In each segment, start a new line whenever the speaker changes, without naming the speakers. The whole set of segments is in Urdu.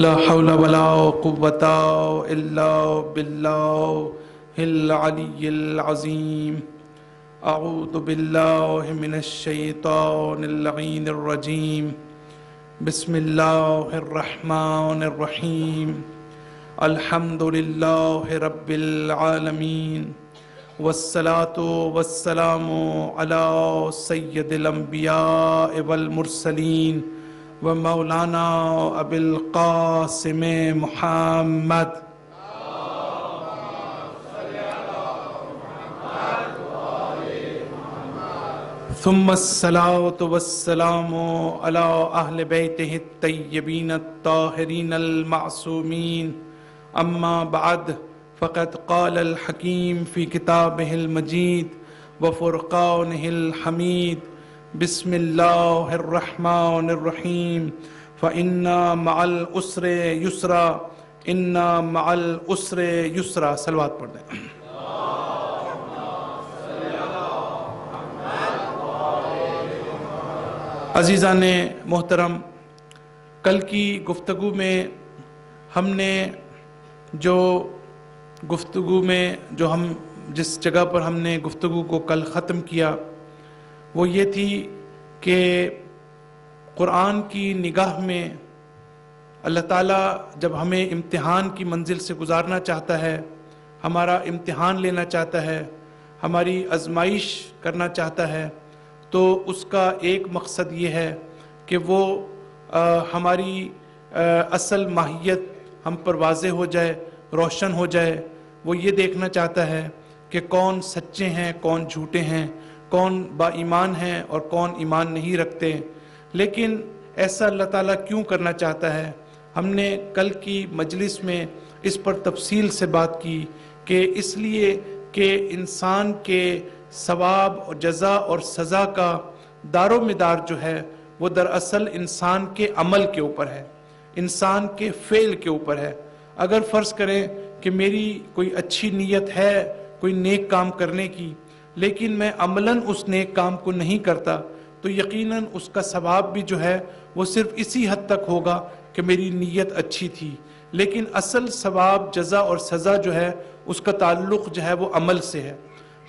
لا حول ولا قوة إلا بالله العلي العظيم. أعوذ بالله من الشيطان اللعين الرجيم. بسم الله الرحمن الرحيم. الحمد لله رب العالمين، والصلاة والسلام على سيد الأنبياء والمرسلين ومولانا ابی القاسم محمد. ثم الصلاة والسلام على اہل بیتہ الطیبین الطاہرین المعصومین. اما بعد فقد قال الحکیم فی کتابہ المجید وفرقانہ الحمید. بسم اللہ الرحمن الرحیم. فإنا مع العسر یسرا انا مع العسر یسرا. صلوات پڑھ دیں. عزیزان محترم، کل کی گفتگو میں ہم نے جس جگہ پر ہم نے گفتگو کو کل ختم کیا وہ یہ تھی کہ قرآن کی نگاہ میں اللہ تعالیٰ جب ہمیں امتحان کی منزل سے گزارنا چاہتا ہے، ہمارا امتحان لینا چاہتا ہے، ہماری آزمائش کرنا چاہتا ہے، تو اس کا ایک مقصد یہ ہے کہ وہ ہماری اصل ماہیت ہم پر واضح ہو جائے، روشن ہو جائے. وہ یہ دیکھنا چاہتا ہے کہ کون سچے ہیں، کون جھوٹے ہیں، کون با ایمان ہیں اور کون ایمان نہیں رکھتے. لیکن ایسا اللہ تعالیٰ کیوں کرنا چاہتا ہے؟ ہم نے کل کی مجلس میں اس پر تفصیل سے بات کی کہ اس لیے کہ انسان کے ثواب اور جزا اور سزا کا دار و مدار جو ہے وہ دراصل انسان کے عمل کے اوپر ہے، انسان کے فعل کے اوپر ہے. اگر فرض کریں کہ میری کوئی اچھی نیت ہے کوئی نیک کام کرنے کی، لیکن میں عملاً اس نیک کام کو نہیں کرتا، تو یقیناً اس کا ثواب بھی جو ہے وہ صرف اسی حد تک ہوگا کہ میری نیت اچھی تھی. لیکن اصل ثواب، جزا اور سزا جو ہے اس کا تعلق جو ہے وہ عمل سے ہے.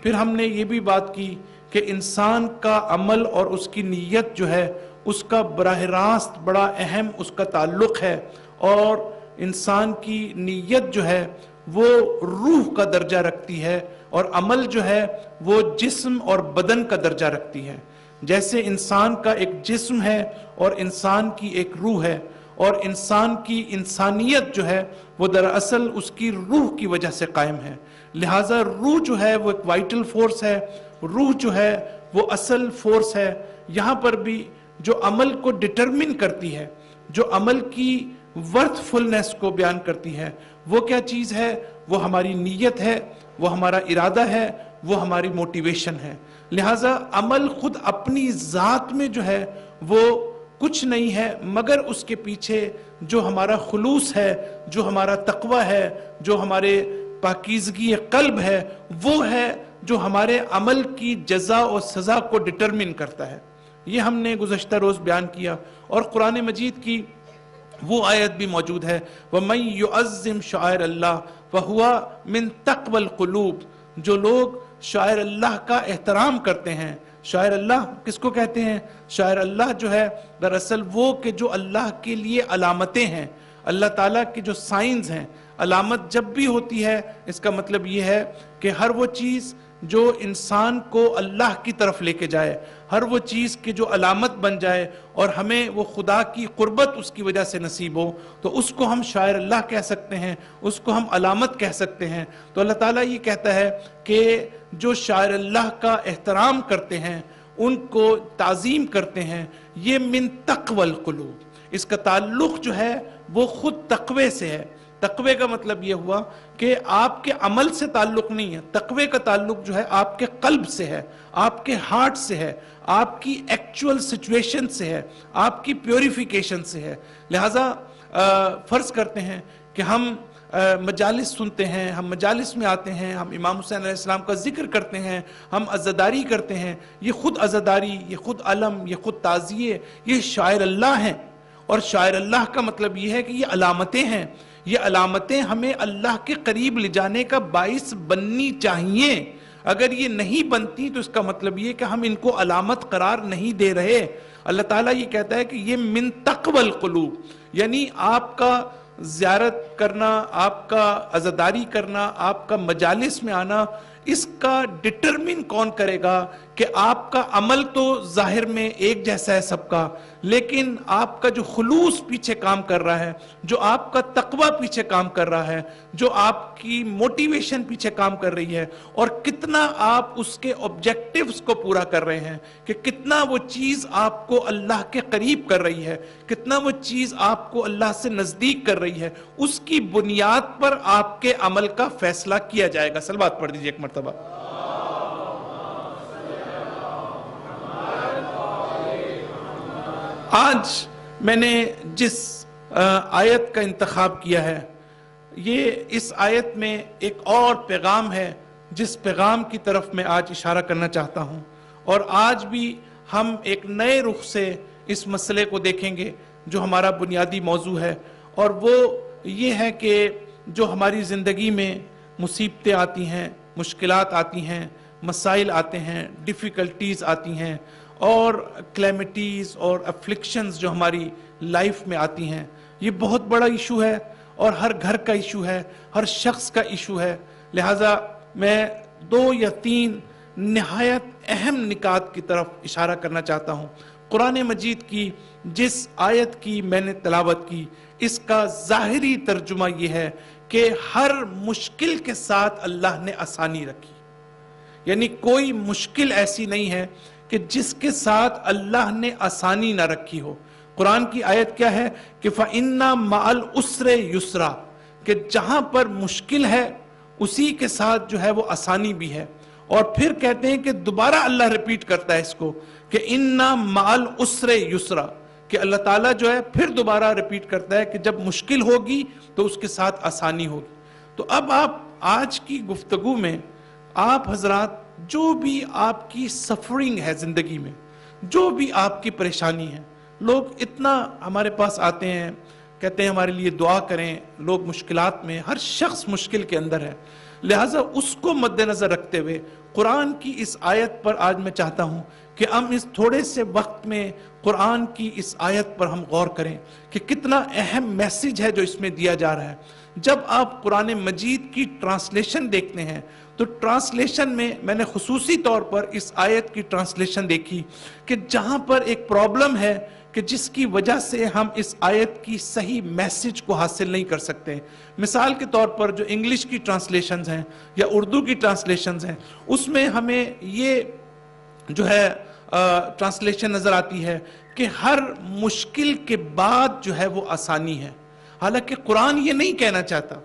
پھر ہم نے یہ بھی بات کی کہ انسان کا عمل اور اس کی نیت جو ہے اس کا براہ راست بڑا اہم اس کا تعلق ہے، اور انسان کی نیت جو ہے وہ روح کا درجہ رکھتی ہے اور عمل جو ہے وہ جسم اور بدن کا درجہ رکھتی ہے. جیسے انسان کا ایک جسم ہے اور انسان کی ایک روح ہے، اور انسان کی انسانیت جو ہے وہ دراصل اس کی روح کی وجہ سے قائم ہے. لہٰذا روح جو ہے وہ ایک وائٹل فورس ہے، روح جو ہے وہ اصل فورس ہے. یہاں پر بھی جو عمل کو ڈٹرمن کرتی ہے، جو عمل کی ورتھ فلنس کو بیان کرتی ہے، وہ کیا چیز ہے؟ وہ ہماری نیت ہے، وہ ہمارا ارادہ ہے، وہ ہماری موٹیویشن ہے. لہٰذا عمل خود اپنی ذات میں جو ہے وہ کچھ نہیں ہے مگر اس کے پیچھے جو ہمارا خلوص ہے، جو ہمارا تقوی ہے، جو ہمارے پاکیزگی قلب ہے، وہ ہے جو ہمارے عمل کی جزا اور سزا کو ڈٹرمن کرتا ہے. یہ ہم نے گزشتہ روز بیان کیا. اور قرآن مجید کی وہ آیت بھی موجود ہے وَمَن يُعَظِّمْ شَعَائِرَ اللَّهِ فَهُوَ مِن تَقْوَى الْقُلُوبِ. جو لوگ شاعر اللہ کا احترام کرتے ہیں، شاعر اللہ کس کو کہتے ہیں؟ شاعر اللہ جو ہے دراصل وہ کہ جو اللہ کے لیے علامتیں ہیں، اللہ تعالیٰ کے جو سائنز ہیں. علامت جب بھی ہوتی ہے اس کا مطلب یہ ہے کہ ہر وہ چیز جو انسان کو اللہ کی طرف لے کے جائے، ہر وہ چیز کی جو علامت بن جائے اور ہمیں وہ خدا کی قربت اس کی وجہ سے نصیب ہو، تو اس کو ہم شاعر اللہ کہہ سکتے ہیں، اس کو ہم علامت کہہ سکتے ہیں. تو اللہ تعالیٰ یہ کہتا ہے کہ جو شاعر اللہ کا احترام کرتے ہیں، ان کو تعظیم کرتے ہیں، یہ من تقوی القلوب. اس کا تعلق جو ہے وہ خود تقوی سے ہے. تقوی کا مطلب یہ ہوا کہ آپ کے عمل سے تعلق نہیں ہے، تقوی کا تعلق جو ہے آپ کے قلب سے ہے، آپ کے ہارٹ سے ہے، آپ کی ایکچول سچویشن سے ہے، آپ کی پیوریفیکیشن سے ہے. لہٰذا فرض کرتے ہیں کہ ہم مجالس سنتے ہیں، ہم مجالس میں آتے ہیں، ہم امام حسین علیہ السلام کا ذکر کرتے ہیں، ہم عزاداری کرتے ہیں. یہ خود عزاداری، یہ خود علم، یہ خود تعزیے، یہ شاعر اللہ ہیں. اور شاعر اللہ کا مطلب یہ ہے کہ یہ علامتیں ہیں، یہ علامتیں ہمیں اللہ کے قریب لے جانے کا باعث بننی چاہیے. اگر یہ نہیں بنتی تو اس کا مطلب یہ کہ ہم ان کو علامت قرار نہیں دے رہے. اللہ تعالیٰ یہ کہتا ہے کہ یہ من تقوی القلوب، یعنی آپ کا زیارت کرنا، آپ کا عزاداری کرنا، آپ کا مجالس میں آنا، اس کا ڈٹرمن کون کرے گا کہ آپ کا عمل تو ظاہر میں ایک جیسا ہے سب کا، لیکن آپ کا جو خلوص پیچھے کام کر رہا ہے، جو آپ کا تقوی پیچھے کام کر رہا ہے، جو آپ کی موٹیویشن پیچھے کام کر رہی ہے، اور کتنا آپ اس کے آبجیکٹیوز کو پورا کر رہے ہیں، کہ کتنا وہ چیز آپ کو اللہ کے قریب کر رہی ہے، کتنا وہ چیز آپ کو اللہ سے نزدیک کر رہی ہے، اس کی بنیاد پر آپ کے عمل کا فیصلہ کیا جائے گا. صلوات پڑھ دیجیے ایک مرتبہ. آج میں نے جس آیت کا انتخاب کیا ہے، یہ اس آیت میں ایک اور پیغام ہے جس پیغام کی طرف میں آج اشارہ کرنا چاہتا ہوں. اور آج بھی ہم ایک نئے رخ سے اس مسئلے کو دیکھیں گے جو ہمارا بنیادی موضوع ہے، اور وہ یہ ہے کہ جو ہماری زندگی میں مصیبتیں آتی ہیں، مشکلات آتی ہیں، مسائل آتے ہیں، ڈیفیکلٹیز آتی ہیں، اور کلیمٹیز اور افلکشنز جو ہماری لائف میں آتی ہیں، یہ بہت بڑا ایشو ہے اور ہر گھر کا ایشو ہے، ہر شخص کا ایشو ہے. لہٰذا میں 2 یا 3 نہایت اہم نکات کی طرف اشارہ کرنا چاہتا ہوں. قرآن مجید کی جس آیت کی میں نے تلاوت کی، اس کا ظاہری ترجمہ یہ ہے کہ ہر مشکل کے ساتھ اللہ نے آسانی رکھی. یعنی کوئی مشکل ایسی نہیں ہے کہ جس کے ساتھ اللہ نے آسانی نہ رکھی ہو. قرآن کی آیت کیا ہے کہ فَإِنَّ مَعَ الْعُسْرِ يُسْرًا، کہ جہاں پر مشکل ہے اسی کے ساتھ جو ہے وہ آسانی بھی ہے. اور پھر کہتے ہیں کہ دوبارہ اللہ ریپیٹ کرتا ہے اس کو کہ اِنَّ مَعَ الْعُسْرِ يُسْرًا، کہ اللہ تعالیٰ جو ہے پھر دوبارہ ریپیٹ کرتا ہے کہ جب مشکل ہوگی تو اس کے ساتھ آسانی ہوگی. تو اب آپ آج کی گفتگو میں آپ حضرات جو بھی آپ کی سفرنگ ہے زندگی میں، جو بھی آپ کی پریشانی ہے، لوگ اتنا ہمارے پاس آتے ہیں، کہتے ہیں ہمارے لیے دعا کریں. لوگ مشکلات میں، ہر شخص مشکل کے اندر ہے. لہٰذا اس کو مد نظر رکھتے ہوئے قرآن کی اس آیت پر آج میں چاہتا ہوں کہ ہم اس تھوڑے سے وقت میں قرآن کی اس آیت پر ہم غور کریں کہ کتنا اہم میسیج ہے جو اس میں دیا جا رہا ہے. جب آپ قرآن مجید کی ٹرانسلیشن دیکھتے ہیں تو ٹرانسلیشن میں نے خصوصی طور پر اس آیت کی ٹرانسلیشن دیکھی کہ جہاں پر ایک پرابلم ہے کہ جس کی وجہ سے ہم اس آیت کی صحیح میسیج کو حاصل نہیں کر سکتے. مثال کے طور پر جو انگلش کی ٹرانسلیشنز ہیں یا اردو کی ٹرانسلیشنز ہیں، اس میں ہمیں یہ جو ہے ٹرانسلیشن نظر آتی ہے کہ ہر مشکل کے بعد جو ہے وہ آسانی ہے. حالانکہ قرآن یہ نہیں کہنا چاہتا.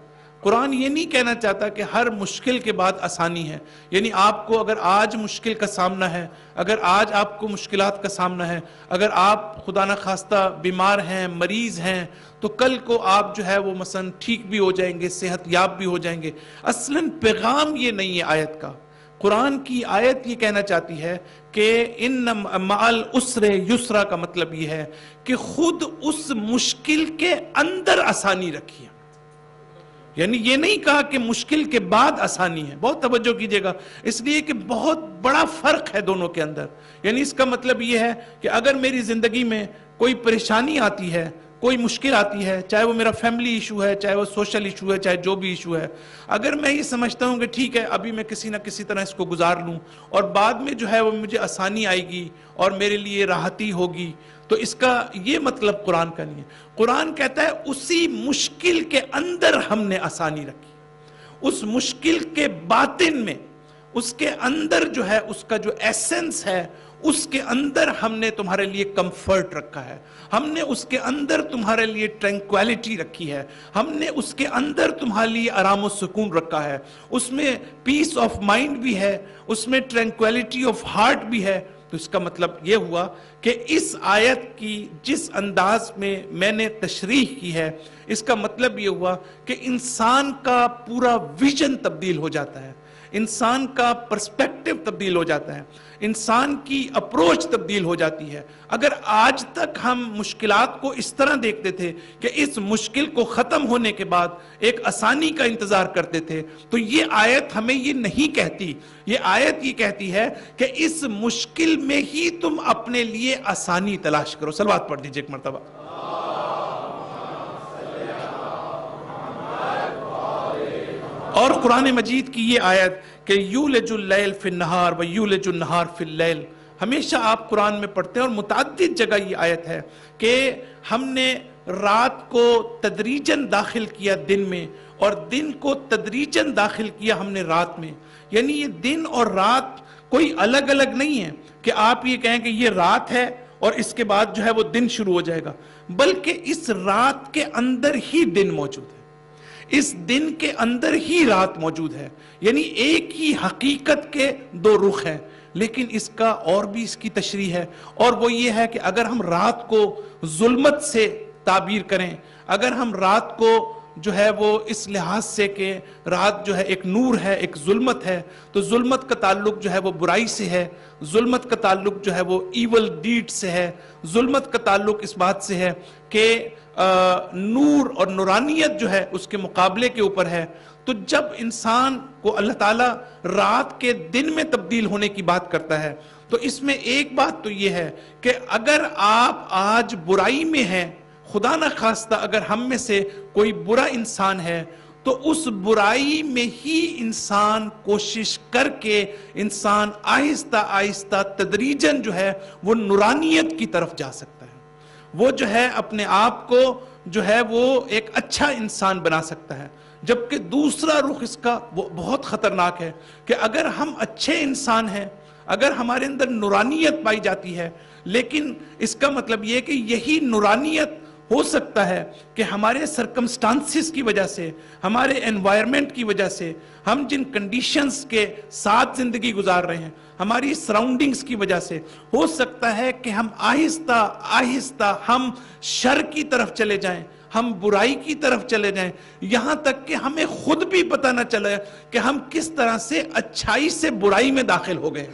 قرآن یہ نہیں کہنا چاہتا کہ ہر مشکل کے بعد آسانی ہے. یعنی آپ کو اگر آج مشکل کا سامنا ہے، اگر آج آپ کو مشکلات کا سامنا ہے، اگر آپ خدا نخواستہ بیمار ہیں، مریض ہیں، تو کل کو آپ جو ہے وہ مثلا ٹھیک بھی ہو جائیں گے، صحت یاب بھی ہو جائیں گے. اصلاً پیغام یہ نہیں ہے آیت کا. قرآن کی آیت یہ کہنا چاہتی ہے کہ ان مع العسر یسرا کا مطلب یہ ہے کہ خود اس مشکل کے اندر آسانی رکھی ہے. یعنی یہ نہیں کہا کہ مشکل کے بعد آسانی ہے. بہت توجہ کیجئے گا، اس لیے کہ بہت بڑا فرق ہے دونوں کے اندر. یعنی اس کا مطلب یہ ہے کہ اگر میری زندگی میں کوئی پریشانی آتی ہے، کوئی مشکل آتی ہے، چاہے وہ میرا فیملی ایشو ہے، چاہے وہ سوشل ایشو ہے، چاہے جو بھی ایشو ہے، اگر میں یہ سمجھتا ہوں کہ ٹھیک ہے ابھی میں کسی نہ کسی طرح اس کو گزار لوں اور بعد میں جو ہے وہ مجھے آسانی آئے گی اور میرے لیے راحتی ہوگی، تو اس کا یہ مطلب قرآن کا نہیں ہے. قرآن کہتا ہے اسی مشکل کے اندر ہم نے آسانی رکھی. اس مشکل کے باطن میں، اس کے اندر جو ہے اس کا جو ایسنس ہے، اس کے اندر ہم نے تمہارے لیے کمفرٹ رکھا ہے. ہم نے اس کے اندر تمہارے لیے ٹرینکویلٹی رکھی ہے. ہم نے اس کے اندر تمہارے لیے آرام و سکون رکھا ہے. اس میں پیس آف مائنڈ بھی ہے، اس میں ٹرینکویلٹی آف ہارٹ بھی ہے. تو اس کا مطلب یہ ہوا کہ اس آیت کی جس انداز میں نے تشریح کی ہے، اس کا مطلب یہ ہوا کہ انسان کا پورا ویژن تبدیل ہو جاتا ہے. انسان کا پرسپیکٹو تبدیل ہو جاتا ہے، انسان کی اپروچ تبدیل ہو جاتی ہے۔ اگر آج تک ہم مشکلات کو اس طرح دیکھتے تھے کہ اس مشکل کو ختم ہونے کے بعد ایک آسانی کا انتظار کرتے تھے، تو یہ آیت ہمیں یہ نہیں کہتی، یہ آیت یہ کہتی ہے کہ اس مشکل میں ہی تم اپنے لیے آسانی تلاش کرو۔ صلوات پڑھ دیجئے ایک مرتبہ۔ اور قرآن مجید کی یہ آیت کہ یولج اللیل فی النہار و یولج النہار فی اللیل، ہمیشہ آپ قرآن میں پڑھتے ہیں اور متعدد جگہ یہ آیت ہے کہ ہم نے رات کو تدریجاً داخل کیا دن میں، اور دن کو تدریجاً داخل کیا ہم نے رات میں۔ یعنی یہ دن اور رات کوئی الگ الگ نہیں ہے کہ آپ یہ کہیں کہ یہ رات ہے اور اس کے بعد جو ہے وہ دن شروع ہو جائے گا، بلکہ اس رات کے اندر ہی دن موجود ہے، اس دن کے اندر ہی رات موجود ہے۔ یعنی ایک ہی حقیقت کے دو رخ ہیں، لیکن اس کا اور بھی اس کی تشریح ہے، اور وہ یہ ہے کہ اگر ہم رات کو ظلمت سے تعبیر کریں، اگر ہم رات کو جو ہے وہ اس لحاظ سے کہ رات جو ہے ایک نور ہے ایک ظلمت ہے، تو ظلمت کا تعلق جو ہے وہ برائی سے ہے، ظلمت کا تعلق جو ہے وہ ایول ڈیڈ سے ہے، ظلمت کا تعلق اس بات سے ہے کہ نور اور نورانیت جو ہے اس کے مقابلے کے اوپر ہے۔ تو جب انسان کو اللہ تعالیٰ رات کے دن میں تبدیل ہونے کی بات کرتا ہے، تو اس میں ایک بات تو یہ ہے کہ اگر آپ آج برائی میں ہیں، خدا نہ خواستہ اگر ہم میں سے کوئی برا انسان ہے، تو اس برائی میں ہی انسان کوشش کر کے انسان آہستہ آہستہ تدریجاً جو ہے وہ نورانیت کی طرف جا سکتا ہے، وہ جو ہے اپنے آپ کو جو ہے وہ ایک اچھا انسان بنا سکتا ہے۔ جبکہ دوسرا رخ اس کا وہ بہت خطرناک ہے کہ اگر ہم اچھے انسان ہیں، اگر ہمارے اندر نورانیت پائی جاتی ہے، لیکن اس کا مطلب یہ کہ یہی نورانیت ہو سکتا ہے کہ ہمارے سرکمسٹانسز کی وجہ سے، ہمارے انوائرمنٹ کی وجہ سے، ہم جن کنڈیشنز کے ساتھ زندگی گزار رہے ہیں، ہماری سراؤنڈنگز کی وجہ سے ہو سکتا ہے کہ ہم آہستہ آہستہ ہم شر کی طرف چلے جائیں، ہم برائی کی طرف چلے جائیں، یہاں تک کہ ہمیں خود بھی پتہ نہ چلے کہ ہم کس طرح سے اچھائی سے برائی میں داخل ہو گئے۔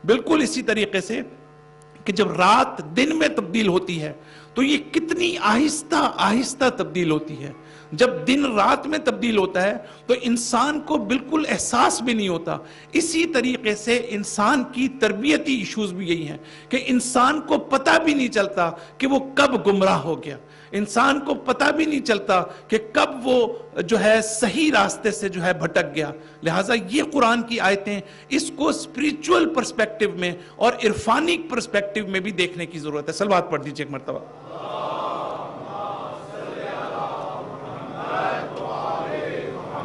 بالکل اسی طریقے سے کہ جب رات دن میں تبدیل ہوتی ہے تو یہ کتنی آہستہ آہستہ تبدیل ہوتی ہے۔ جب دن رات میں تبدیل ہوتا ہے تو انسان کو بالکل احساس بھی نہیں ہوتا۔ اسی طریقے سے انسان کی تربیتی ایشوز بھی یہی ہیں کہ انسان کو پتہ بھی نہیں چلتا کہ وہ کب گمراہ ہو گیا، انسان کو پتہ بھی نہیں چلتا کہ کب وہ جو ہے صحیح راستے سے جو ہے بھٹک گیا۔ لہٰذا یہ قرآن کی آیتیں اس کو اسپریچول پرسپیکٹو میں اور عرفانی پرسپیکٹو میں بھی دیکھنے کی ضرورت ہے۔ صلوات پڑھ دیجئے ایک مرتبہ۔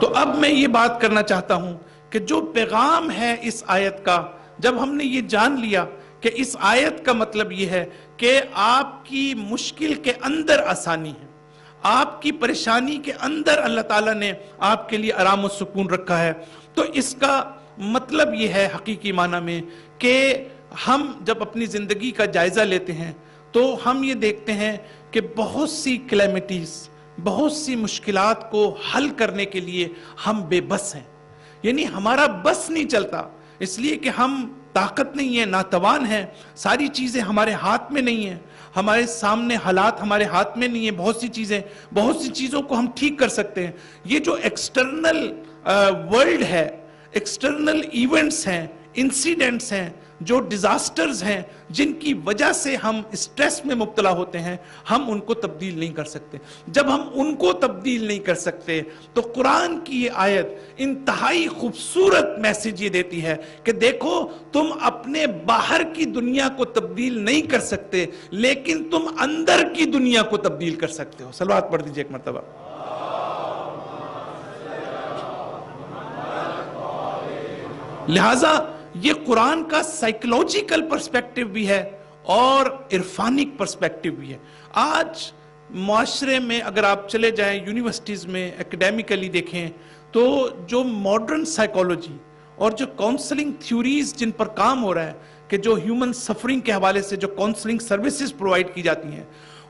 تو اب میں یہ بات کرنا چاہتا ہوں کہ جو پیغام ہے اس آیت کا، جب ہم نے یہ جان لیا کہ اس آیت کا مطلب یہ ہے کہ آپ کی مشکل کے اندر آسانی ہے، آپ کی پریشانی کے اندر اللہ تعالیٰ نے آپ کے لیے آرام و سکون رکھا ہے، تو اس کا مطلب یہ ہے حقیقی معنی میں کہ ہم جب اپنی زندگی کا جائزہ لیتے ہیں تو ہم یہ دیکھتے ہیں کہ بہت سی کلیمٹیز، بہت سی مشکلات کو حل کرنے کے لیے ہم بے بس ہیں، یعنی ہمارا بس نہیں چلتا، اس لیے کہ ہم طاقت نہیں ہے، ناتوان ہیں، ساری چیزیں ہمارے ہاتھ میں نہیں ہیں، ہمارے سامنے حالات ہمارے ہاتھ میں نہیں ہیں، بہت سی چیزوں کو ہم ٹھیک کر سکتے ہیں۔ یہ جو ایکسٹرنل ورلڈ ہے، ایکسٹرنل ایونٹس ہیں، انسیڈنٹس ہیں، جو ڈیزاسٹرز ہیں، جن کی وجہ سے ہم اسٹریس میں مبتلا ہوتے ہیں، ہم ان کو تبدیل نہیں کر سکتے۔ جب ہم ان کو تبدیل نہیں کر سکتے تو قرآن کی یہ آیت انتہائی خوبصورت میسیج یہ دیتی ہے کہ دیکھو تم اپنے باہر کی دنیا کو تبدیل نہیں کر سکتے، لیکن تم اندر کی دنیا کو تبدیل کر سکتے ہو۔ صلوات پڑھ دیجئے ایک مرتبہ۔ لہٰذا یہ قرآن کا سائیکولوجیکل پرسپیکٹو بھی ہے اور عرفانک پرسپیکٹو بھی ہے۔ آج معاشرے میں اگر آپ چلے جائیں، یونیورسٹیز میں ایکڈیمکلی دیکھیں تو جو ماڈرن سائیکولوجی اور جو کاؤنسلنگ تھیوریز جن پر کام ہو رہا ہے، کہ جو ہیومن سفرنگ کے حوالے سے جو کاؤنسلنگ سروسز پرووائڈ کی جاتی ہیں،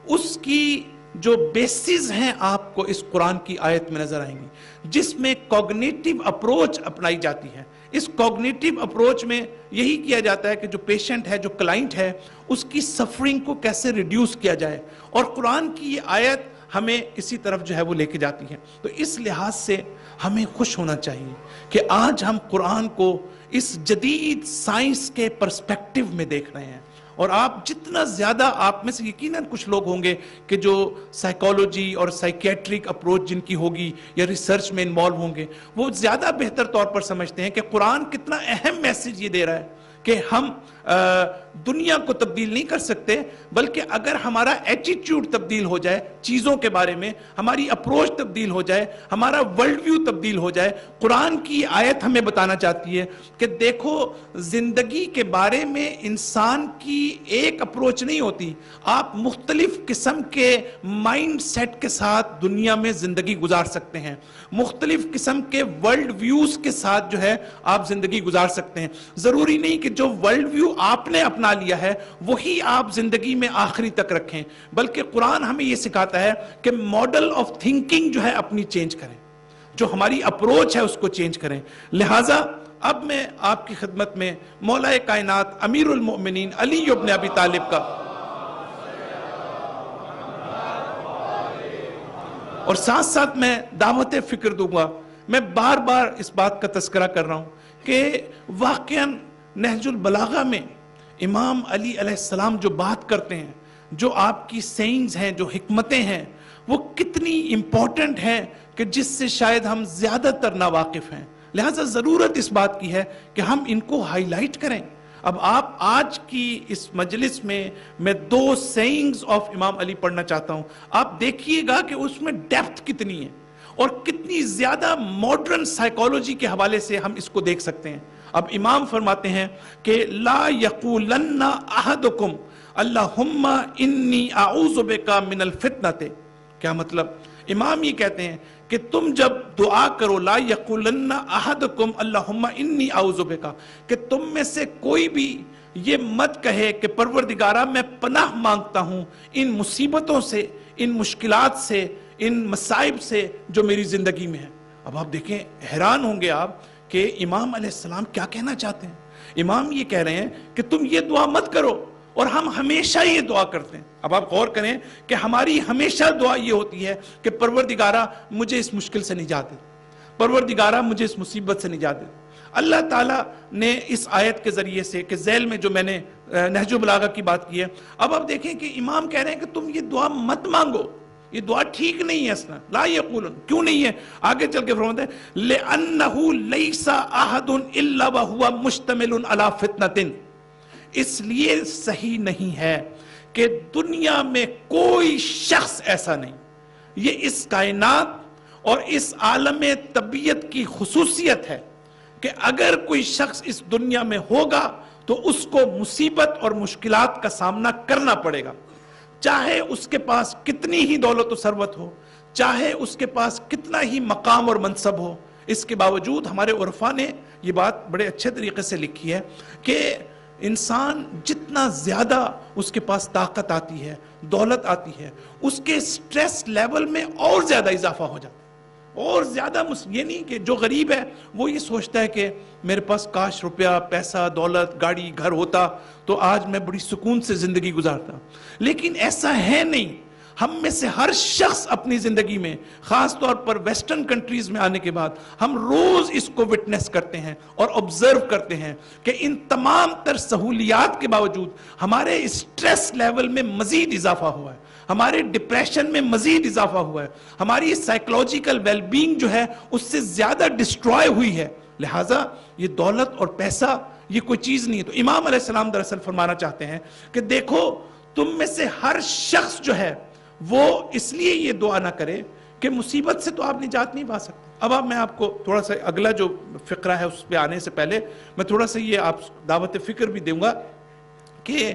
اس کی جو بیسز ہیں آپ کو اس قرآن کی آیت میں نظر آئیں گی، جس میں کوگنیٹیو اپروچ اپنائی جاتی ہے، اس کوگنیٹو اپروچ میں یہی کیا جاتا ہے کہ جو پیشنٹ ہے، جو کلائنٹ ہے، اس کی سفرنگ کو کیسے ریڈیوس کیا جائے، اور قرآن کی یہ آیت ہمیں اسی طرف جو ہے وہ لے کے جاتی ہے۔ تو اس لحاظ سے ہمیں خوش ہونا چاہیے کہ آج ہم قرآن کو اس جدید سائنس کے پرسپیکٹیو میں دیکھ رہے ہیں، اور آپ جتنا زیادہ، آپ میں سے یقیناً کچھ لوگ ہوں گے کہ جو سائیکالوجی اور سائیکیٹرک اپروچ جن کی ہوگی یا ریسرچ میں انوالو ہوں گے، وہ زیادہ بہتر طور پر سمجھتے ہیں کہ قرآن کتنا اہم میسج یہ دے رہا ہے کہ ہم دنیا کو تبدیل نہیں کر سکتے، بلکہ اگر ہمارا ایٹیٹیوڈ تبدیل ہو جائے چیزوں کے بارے میں، ہماری اپروچ تبدیل ہو جائے، ہمارا ورلڈ ویو تبدیل ہو جائے۔ قرآن کی آیت ہمیں بتانا چاہتی ہے کہ دیکھو، زندگی کے بارے میں انسان کی ایک اپروچ نہیں ہوتی، آپ مختلف قسم کے مائنڈ سیٹ کے ساتھ دنیا میں زندگی گزار سکتے ہیں، مختلف قسم کے ورلڈ ویوز کے ساتھ جو ہے آپ زندگی گزار سکتے ہیں۔ ضروری نہیں کہ جو ورلڈ ویو آپ نے اپنا لیا ہے وہی آپ زندگی میں آخری تک رکھیں، بلکہ قرآن ہمیں یہ سکھاتا ہے کہ ماڈل آف تھنکنگ جو ہے اپنی چینج کریں، جو ہماری اپروچ ہے اس کو چینج کریں۔ لہٰذا اب میں آپ کی خدمت میں مولا کائنات امیر المؤمنین علی ابن ابی طالب کا اور ساتھ ساتھ میں دعوت فکر دوں گا۔ میں بار بار اس بات کا تذکرہ کر رہا ہوں کہ واقعاً نہج البلاغہ میں امام علی علیہ السلام جو بات کرتے ہیں، جو آپ کی سینگز ہیں، جو حکمتیں ہیں، وہ کتنی امپورٹنٹ ہیں کہ جس سے شاید ہم زیادہ تر ناواقف ہیں۔ لہٰذا ضرورت اس بات کی ہے کہ ہم ان کو ہائی لائٹ کریں۔ اب آپ آج کی اس مجلس میں دو سینگز آف امام علی پڑھنا چاہتا ہوں، آپ دیکھیے گا کہ اس میں ڈیپتھ کتنی ہے اور کتنی زیادہ ماڈرن سائیکالوجی کے حوالے سے ہم اس کو دیکھ سکتے ہیں۔ اب امام فرماتے ہیں کہ لا یقولن احدکم اللہم انی اعوذ بک من الفتنۃ۔ کیا مطلب؟ امام یہ کہتے ہیں کہ تم جب دعا کرو، لا یقولن احدکم اللہم انی اعوذ بک، کہ تم میں سے کوئی بھی یہ مت کہے کہ پروردگارہ میں پناہ مانگتا ہوں ان مصیبتوں سے، ان مشکلات سے، ان مصائب سے جو میری زندگی میں ہے۔ اب آپ دیکھیں، حیران ہوں گے آپ کہ امام علیہ السلام کیا کہنا چاہتے ہیں۔ امام یہ کہہ رہے ہیں کہ تم یہ دعا مت کرو، اور ہم ہمیشہ یہ دعا کرتے ہیں۔ اب آپ غور کریں کہ ہماری ہمیشہ دعا یہ ہوتی ہے کہ پروردگارہ مجھے اس مشکل سے نجات دے، پروردگارہ مجھے اس مصیبت سے نجات دے۔ اللہ تعالیٰ نے اس آیت کے ذریعے سے کہ ذیل میں جو میں نے نہج البلاغہ کی بات کی ہے، اب آپ دیکھیں کہ امام کہہ رہے ہیں کہ تم یہ دعا مت مانگو، یہ دعا ٹھیک نہیں ہے اصلا۔ لا یقولن، کیوں نہیں ہے؟ آگے چل کے فرماتے ہیں لِأَنَّهُ لَيْسَ أَحَدٌ إِلَّا وَهُوَ مُشْتَمِلٌ عَلَى فِتْنَةٍ، اس لیے صحیح نہیں ہے کہ دنیا میں کوئی شخص ایسا نہیں، یہ اس کائنات اور اس عالم طبیعت کی خصوصیت ہے کہ اگر کوئی شخص اس دنیا میں ہوگا تو اس کو مصیبت اور مشکلات کا سامنا کرنا پڑے گا، چاہے اس کے پاس کتنی ہی دولت و ثروت ہو، چاہے اس کے پاس کتنا ہی مقام اور منصب ہو۔ اس کے باوجود ہمارے عرفا نے یہ بات بڑے اچھے طریقے سے لکھی ہے کہ انسان جتنا زیادہ اس کے پاس طاقت آتی ہے، دولت آتی ہے، اس کے سٹریس لیول میں اور زیادہ اضافہ ہو جاتا ہے، اور زیادہ یہ نہیں کہ جو غریب ہے وہ یہ سوچتا ہے کہ میرے پاس کاش روپیہ، پیسہ، دولت، گاڑی، گھر ہوتا تو آج میں بڑی سکون سے زندگی گزارتا، لیکن ایسا ہے نہیں۔ ہم میں سے ہر شخص اپنی زندگی میں، خاص طور پر ویسٹرن کنٹریز میں آنے کے بعد، ہم روز اس کو وٹنس کرتے ہیں اور آبزرو کرتے ہیں کہ ان تمام تر سہولیات کے باوجود ہمارے اسٹریس لیول میں مزید اضافہ ہوا ہے، ہمارے ڈپریشن میں مزید اضافہ ہوا ہے، ہماری سائیکولوجیکل ویل بینگ جو ہے اس سے زیادہ ڈسٹروائے ہوئی ہے۔ لہٰذا یہ دولت اور پیسہ یہ کوئی چیز نہیں ہے۔ تو امام علیہ السلام دراصل فرمانا چاہتے ہیں کہ دیکھو، تم میں سے ہر شخص جو ہے وہ اس لیے یہ دعا نہ کرے کہ مصیبت سے تو آپ نجات نہیں پا سکتے۔ اب میں آپ کو تھوڑا سا اگلا جو فقرہ ہے اس پہ آنے سے پہلے میں تھوڑا سا یہ آپ دعوت فکر بھی دوں گا کہ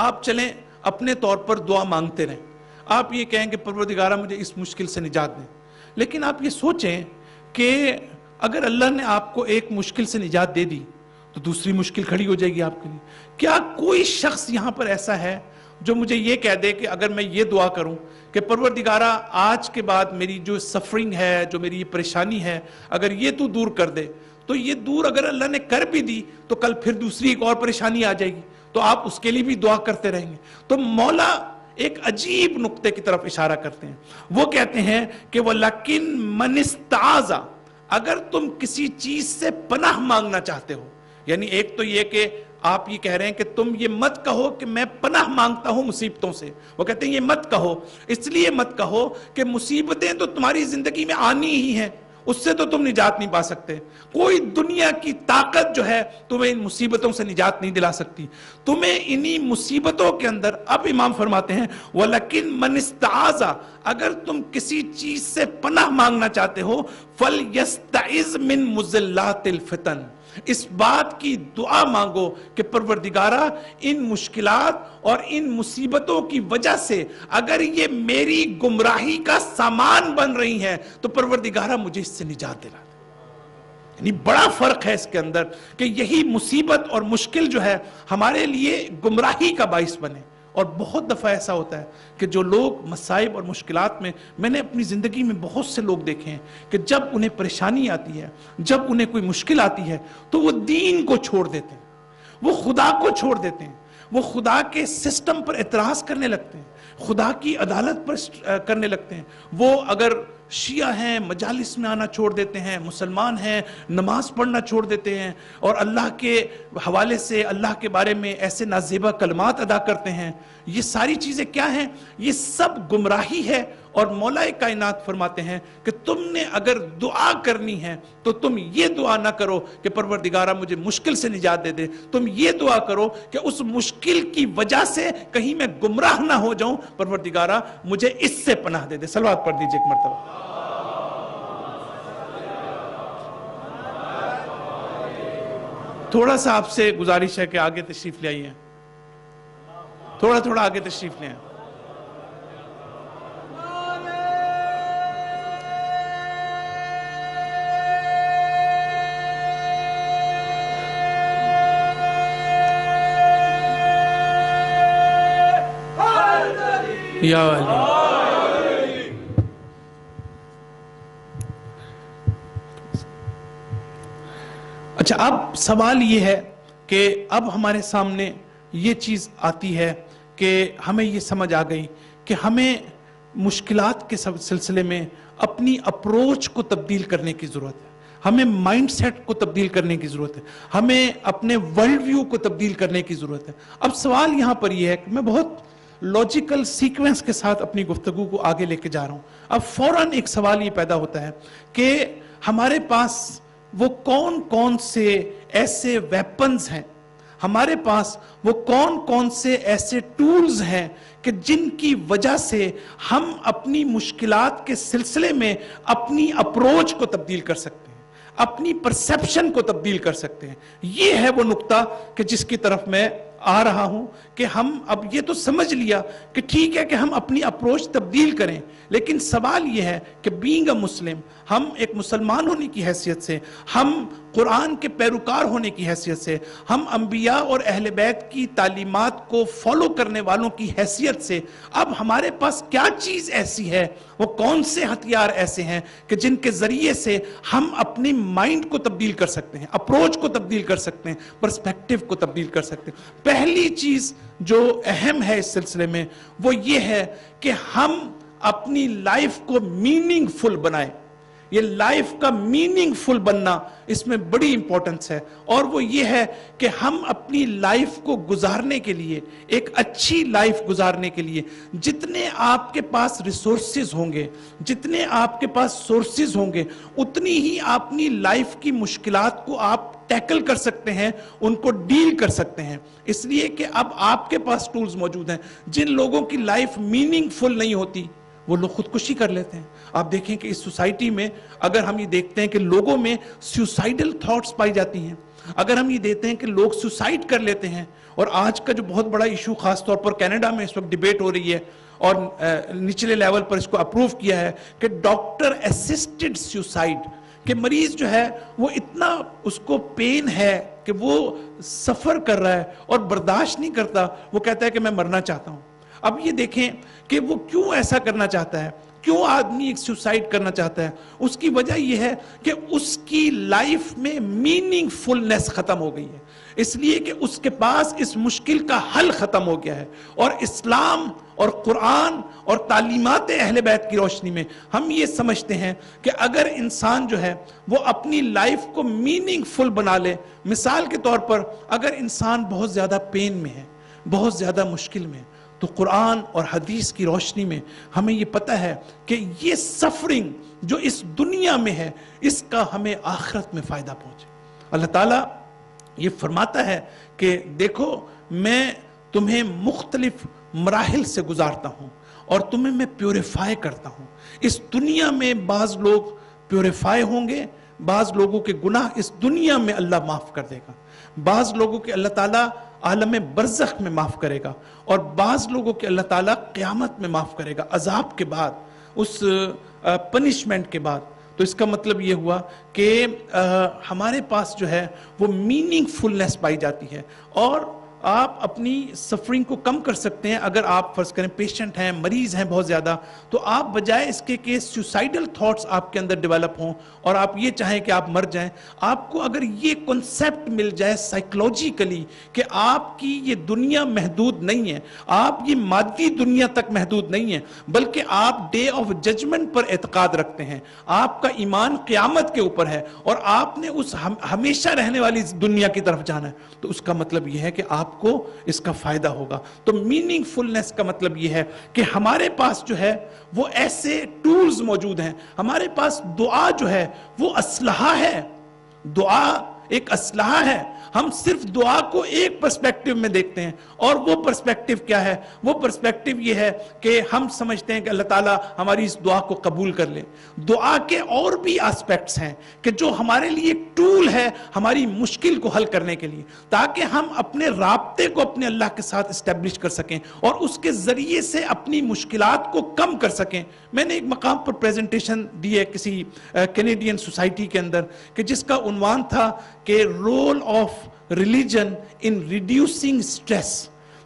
آپ چلیں اپنے طور پر دعا مانگتے رہیں۔ آپ یہ کہیں کہ پروردگارہ مجھے اس مشکل سے نجات دیں، لیکن آپ یہ سوچیں کہ اگر اللہ نے آپ کو ایک مشکل سے نجات دے دی تو دوسری مشکل کھڑی ہو جائے گی آپ کے لیے۔ کیا کوئی شخص یہاں پر ایسا ہے جو مجھے یہ کہہ دے کہ اگر میں یہ دعا کروں کہ پروردگارہ آج کے بعد میری جو سفرنگ ہے، جو میری یہ پریشانی ہے، اگر یہ تو دور کر دے تو یہ دور اگر اللہ نے کر بھی دی تو کل پھر دوسری ایک اور پریشانی آ جائے گی، تو آپ اس کے لیے بھی دعا کرتے رہیں گے۔ تو مولا ایک عجیب نقطے کی طرف اشارہ کرتے ہیں، وہ کہتے ہیں کہ وَلَكِن مَنِ اسْتَعَاذَ، اگر تم کسی چیز سے پناہ مانگنا چاہتے ہو، یعنی ایک تو یہ کہ آپ یہ کہہ رہے ہیں کہ تم یہ مت کہو کہ میں پناہ مانگتا ہوں مصیبتوں سے، وہ کہتے ہیں یہ مت کہو، اس لیے مت کہو کہ مصیبتیں تو تمہاری زندگی میں آنی ہی ہیں، اس سے تو تم نجات نہیں پا سکتے، کوئی دنیا کی طاقت جو ہے تمہیں ان مصیبتوں سے نجات نہیں دلا سکتی، تمہیں انہی مصیبتوں کے اندر۔ اب امام فرماتے ہیں وَلَكِن مَنِ اسْتَعَاذَ، اگر تم کسی چیز سے پناہ مانگنا چاہتے ہو فَلْيَسْتَعِذْ مِن مُزِلَّاتِ الْفِتَنِ، اس بات کی دعا مانگو کہ پروردگارہ ان مشکلات اور ان مصیبتوں کی وجہ سے اگر یہ میری گمراہی کا سامان بن رہی ہیں تو پروردگارہ مجھے اس سے نجات دلا دے۔ یعنی بڑا فرق ہے اس کے اندر کہ یہی مصیبت اور مشکل جو ہے ہمارے لیے گمراہی کا باعث بنے۔ اور بہت دفعہ ایسا ہوتا ہے کہ جو لوگ مصائب اور مشکلات میں نے اپنی زندگی میں بہت سے لوگ دیکھے ہیں کہ جب انہیں پریشانی آتی ہے، جب انہیں کوئی مشکل آتی ہے تو وہ دین کو چھوڑ دیتے ہیں، وہ خدا کو چھوڑ دیتے ہیں، وہ خدا کے سسٹم پر اعتراض کرنے لگتے ہیں، خدا کی عدالت پر کرنے لگتے ہیں۔ وہ اگر شیعہ ہیں مجالس میں آنا چھوڑ دیتے ہیں، مسلمان ہیں نماز پڑھنا چھوڑ دیتے ہیں، اور اللہ کے حوالے سے اللہ کے بارے میں ایسے نازیبہ کلمات ادا کرتے ہیں۔ یہ ساری چیزیں کیا ہیں؟ یہ سب گمراہی ہے۔ اور مولا کائنات فرماتے ہیں کہ تم نے اگر دعا کرنی ہے تو تم یہ دعا نہ کرو کہ پروردگارہ مجھے مشکل سے نجات دے دے، تم یہ دعا کرو کہ اس مشکل کی وجہ سے کہیں میں گمراہ نہ ہو جاؤں، پروردگارہ مجھے اس سے پناہ دے دے۔ صلوات پڑھ دیجئے ایک مرتبہ۔ تھوڑا سا آپ سے گزارش ہے کہ آگے تشریف لے آئیے، تھوڑا آگے تشریف لے آئیں۔ یا علی۔ اچھا، اب سوال یہ ہے کہ اب ہمارے سامنے یہ چیز آتی ہے کہ ہمیں یہ سمجھ آ گئی کہ ہمیں مشکلات کے سلسلے میں اپنی اپروچ کو تبدیل کرنے کی ضرورت ہے، ہمیں مائنڈ سیٹ کو تبدیل کرنے کی ضرورت ہے، ہمیں اپنے ورلڈ ویو کو تبدیل کرنے کی ضرورت ہے۔ اب سوال یہاں پر یہ ہے کہ میں بہت لاجیکل سیکوینس کے ساتھ اپنی گفتگو کو آگے لے کے جا رہا ہوں۔ اب فوراً ایک سوال یہ پیدا ہوتا ہے کہ ہمارے پاس وہ کون کون سے ایسے ویپنز ہیں، ہمارے پاس وہ کون کون سے ایسے ٹولز ہیں کہ جن کی وجہ سے ہم اپنی مشکلات کے سلسلے میں اپنی اپروچ کو تبدیل کر سکتے ہیں، اپنی پرسیپشن کو تبدیل کر سکتے ہیں۔ یہ ہے وہ نقطہ کہ جس کی طرف میں آ رہا ہوں کہ ہم اب یہ تو سمجھ لیا کہ ٹھیک ہے کہ ہم اپنی اپروچ تبدیل کریں، لیکن سوال یہ ہے کہ بینگ اے مسلم، ہم ایک مسلمان ہونے کی حیثیت سے، ہم قرآن کے پیروکار ہونے کی حیثیت سے، ہم انبیاء اور اہل بیت کی تعلیمات کو فالو کرنے والوں کی حیثیت سے اب ہمارے پاس کیا چیز ایسی ہے، وہ کون سے ہتھیار ایسے ہیں کہ جن کے ذریعے سے ہم اپنی مائنڈ کو تبدیل کر سکتے ہیں، اپروچ کو تبدیل کر سکتے ہیں، پرسپیکٹیو کو تبدیل کر سکتے ہیں۔ پہلی چیز جو اہم ہے اس سلسلے میں وہ یہ ہے کہ ہم اپنی لائف کو میننگ فل بنائیں۔ یہ لائف کا میننگ فل بننا اس میں بڑی امپورٹنس ہے، اور وہ یہ ہے کہ ہم اپنی لائف کو گزارنے کے لیے، ایک اچھی لائف گزارنے کے لیے جتنے آپ کے پاس ریسورسز ہوں گے، جتنے آپ کے پاس سورسز ہوں گے، اتنی ہی اپنی لائف کی مشکلات کو آپ ٹیکل کر سکتے ہیں، ان کو ڈیل کر سکتے ہیں۔ اس لیے کہ اب آپ کے پاس ٹولز موجود ہیں۔ جن لوگوں کی لائف میننگ فل نہیں ہوتی وہ لوگ خودکشی کر لیتے ہیں۔ آپ دیکھیں کہ اس سوسائٹی میں اگر ہم یہ دیکھتے ہیں کہ لوگوں میں سیوسائڈل تھاٹس پائی جاتی ہیں، اگر ہم یہ دیکھتے ہیں کہ لوگ سوسائڈ کر لیتے ہیں، اور آج کا جو بہت بڑا ایشو خاص طور پر کینیڈا میں اس وقت ڈیبیٹ ہو رہی ہے اور نچلے لیول پر اس کو اپروو کیا ہے کہ ڈاکٹر اسسٹڈ سیوسائڈ، کہ مریض جو ہے وہ اتنا اس کو پین ہے کہ وہ سفر کر رہا ہے اور برداشت نہیں کرتا، وہ کہتا ہے کہ میں مرنا چاہتا ہوں۔ اب یہ دیکھیں کہ وہ کیوں ایسا کرنا چاہتا ہے، کیوں آدمی ایک سوسائڈ کرنا چاہتا ہے؟ اس کی وجہ یہ ہے کہ اس کی لائف میں میننگ فلنس ختم ہو گئی ہے، اس لیے کہ اس کے پاس اس مشکل کا حل ختم ہو گیا ہے۔ اور اسلام اور قرآن اور تعلیمات اہل بیت کی روشنی میں ہم یہ سمجھتے ہیں کہ اگر انسان جو ہے وہ اپنی لائف کو میننگ فل بنا لے، مثال کے طور پر اگر انسان بہت زیادہ پین میں ہے، بہت زیادہ مشکل میں ہے، تو قرآن اور حدیث کی روشنی میں ہمیں یہ پتہ ہے کہ یہ سفرنگ جو اس دنیا میں ہے اس کا ہمیں آخرت میں فائدہ پہنچے۔ اللہ تعالیٰ یہ فرماتا ہے کہ دیکھو میں تمہیں مختلف مراحل سے گزارتا ہوں اور تمہیں میں پیوریفائی کرتا ہوں۔ اس دنیا میں بعض لوگ پیوریفائی ہوں گے، بعض لوگوں کے گناہ اس دنیا میں اللہ معاف کر دے گا، بعض لوگوں کے اللہ تعالیٰ عالم برزخ میں معاف کرے گا، اور بعض لوگوں کے اللہ تعالیٰ قیامت میں معاف کرے گا، عذاب کے بعد، اس پنشمنٹ کے بعد۔ تو اس کا مطلب یہ ہوا کہ ہمارے پاس جو ہے وہ میننگ فلنس پائی جاتی ہے، اور آپ اپنی سفرنگ کو کم کر سکتے ہیں۔ اگر آپ فرض کریں پیشنٹ ہیں، مریض ہیں بہت زیادہ، تو آپ بجائے اس کے کہ سوسائڈل تھاٹس آپ کے اندر ڈیولپ ہوں اور آپ یہ چاہیں کہ آپ مر جائیں، آپ کو اگر یہ کنسیپٹ مل جائے سائیکلوجیکلی کہ آپ کی یہ دنیا محدود نہیں ہے، آپ یہ مادی دنیا تک محدود نہیں ہے، بلکہ آپ ڈے آف ججمنٹ پر اعتقاد رکھتے ہیں، آپ کا ایمان قیامت کے اوپر ہے اور آپ نے اس ہمیشہ رہنے والی دنیا کی طرف جانا ہے، تو اس کا مطلب یہ ہے کہ آپ کو اس کا فائدہ ہوگا۔ تو میننگ فلنس کا مطلب یہ ہے کہ ہمارے پاس جو ہے وہ ایسے ٹولز موجود ہیں، ہمارے پاس دعا جو ہے وہ اسلحہ ہے، دعا ایک اسلحہ ہے۔ ہم صرف دعا کو ایک پرسپیکٹیو میں دیکھتے ہیں، اور وہ پرسپیکٹیو کیا ہے؟ وہ پرسپیکٹیو یہ ہے کہ ہم سمجھتے ہیں کہ اللہ تعالیٰ ہماری اس دعا کو قبول کر لے۔ دعا کے اور بھی آسپیکٹس ہیں کہ جو ہمارے لیے ایک ٹول ہے ہماری مشکل کو حل کرنے کے لیے، تاکہ ہم اپنے رابطے کو اپنے اللہ کے ساتھ اسٹیبلش کر سکیں اور اس کے ذریعے سے اپنی مشکلات کو کم کر سکیں۔ میں نے ایک مقام پر پریزنٹیشن دی ہے کسی کینیڈین سوسائٹی کے اندر کہ جس کا عنوان تھا کہ role of religion in reducing stress.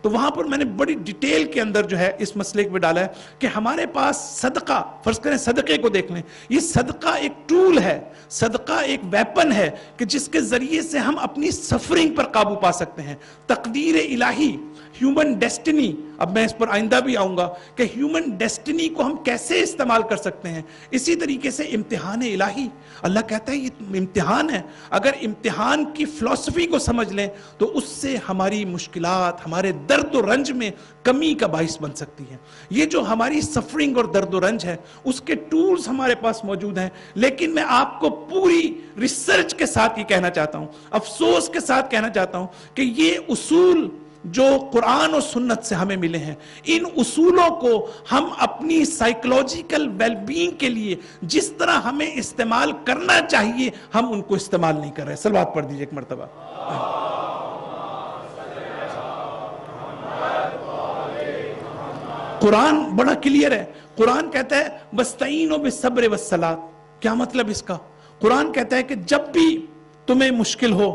تو وہاں پر میں نے بڑی ڈیٹیل کے اندر جو ہے اس مسئلے کو ڈالا ہے کہ ہمارے پاس صدقہ، فرض کریں صدقے کو دیکھ لیں، یہ صدقہ ایک ٹول ہے، صدقہ ایک ویپن ہے کہ جس کے ذریعے سے ہم اپنی سفرنگ پر قابو پا سکتے ہیں۔ تقدیر الہی، ہیومن ڈیسٹنی، اب میں اس پر آئندہ بھی آؤں گا کہ ہیومن ڈیسٹنی کو ہم کیسے استعمال کر سکتے ہیں۔ اسی طریقے سے امتحان الہی، اللہ کہتا ہے یہ امتحان ہے، اگر امتحان کی فلسفی کو سمجھ لیں تو اس سے ہماری مشکلات، ہمارے درد و رنج میں کمی کا باعث بن سکتی ہے۔ یہ جو ہماری سفرنگ اور درد و رنج ہے اس کے ٹولز ہمارے پاس موجود ہیں، لیکن میں آپ کو پوری ریسرچ کے ساتھ یہ کہنا چاہتا ہوں، افسوس کے ساتھ کہنا چاہتا ہوں کہ یہ اصول جو قرآن اور سنت سے ہمیں ملے ہیں، ان اصولوں کو ہم اپنی سائیکلوجیکل ویل بینگ کے لیے جس طرح ہمیں استعمال کرنا چاہیے ہم ان کو استعمال نہیں کر رہے۔ صلوات پڑھ دیجئے ایک مرتبہ۔ قرآن بڑا کلیئر ہے، قرآن کہتا ہے وَاسْتَعِینُوا بِالصَّبْرِ وَالصَّلَاةِ۔ کیا مطلب اس کا؟ قرآن کہتا ہے کہ جب بھی تمہیں مشکل ہو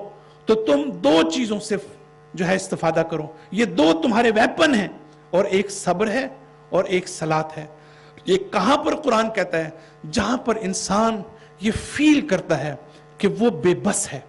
تو تم دو چیزوں سے جو ہے استفادہ کرو، یہ دو تمہارے ویپن ہیں، اور ایک صبر ہے اور ایک صلاۃ ہے۔ یہ کہاں پر قرآن کہتا ہے؟ جہاں پر انسان یہ فیل کرتا ہے کہ وہ بے بس ہے،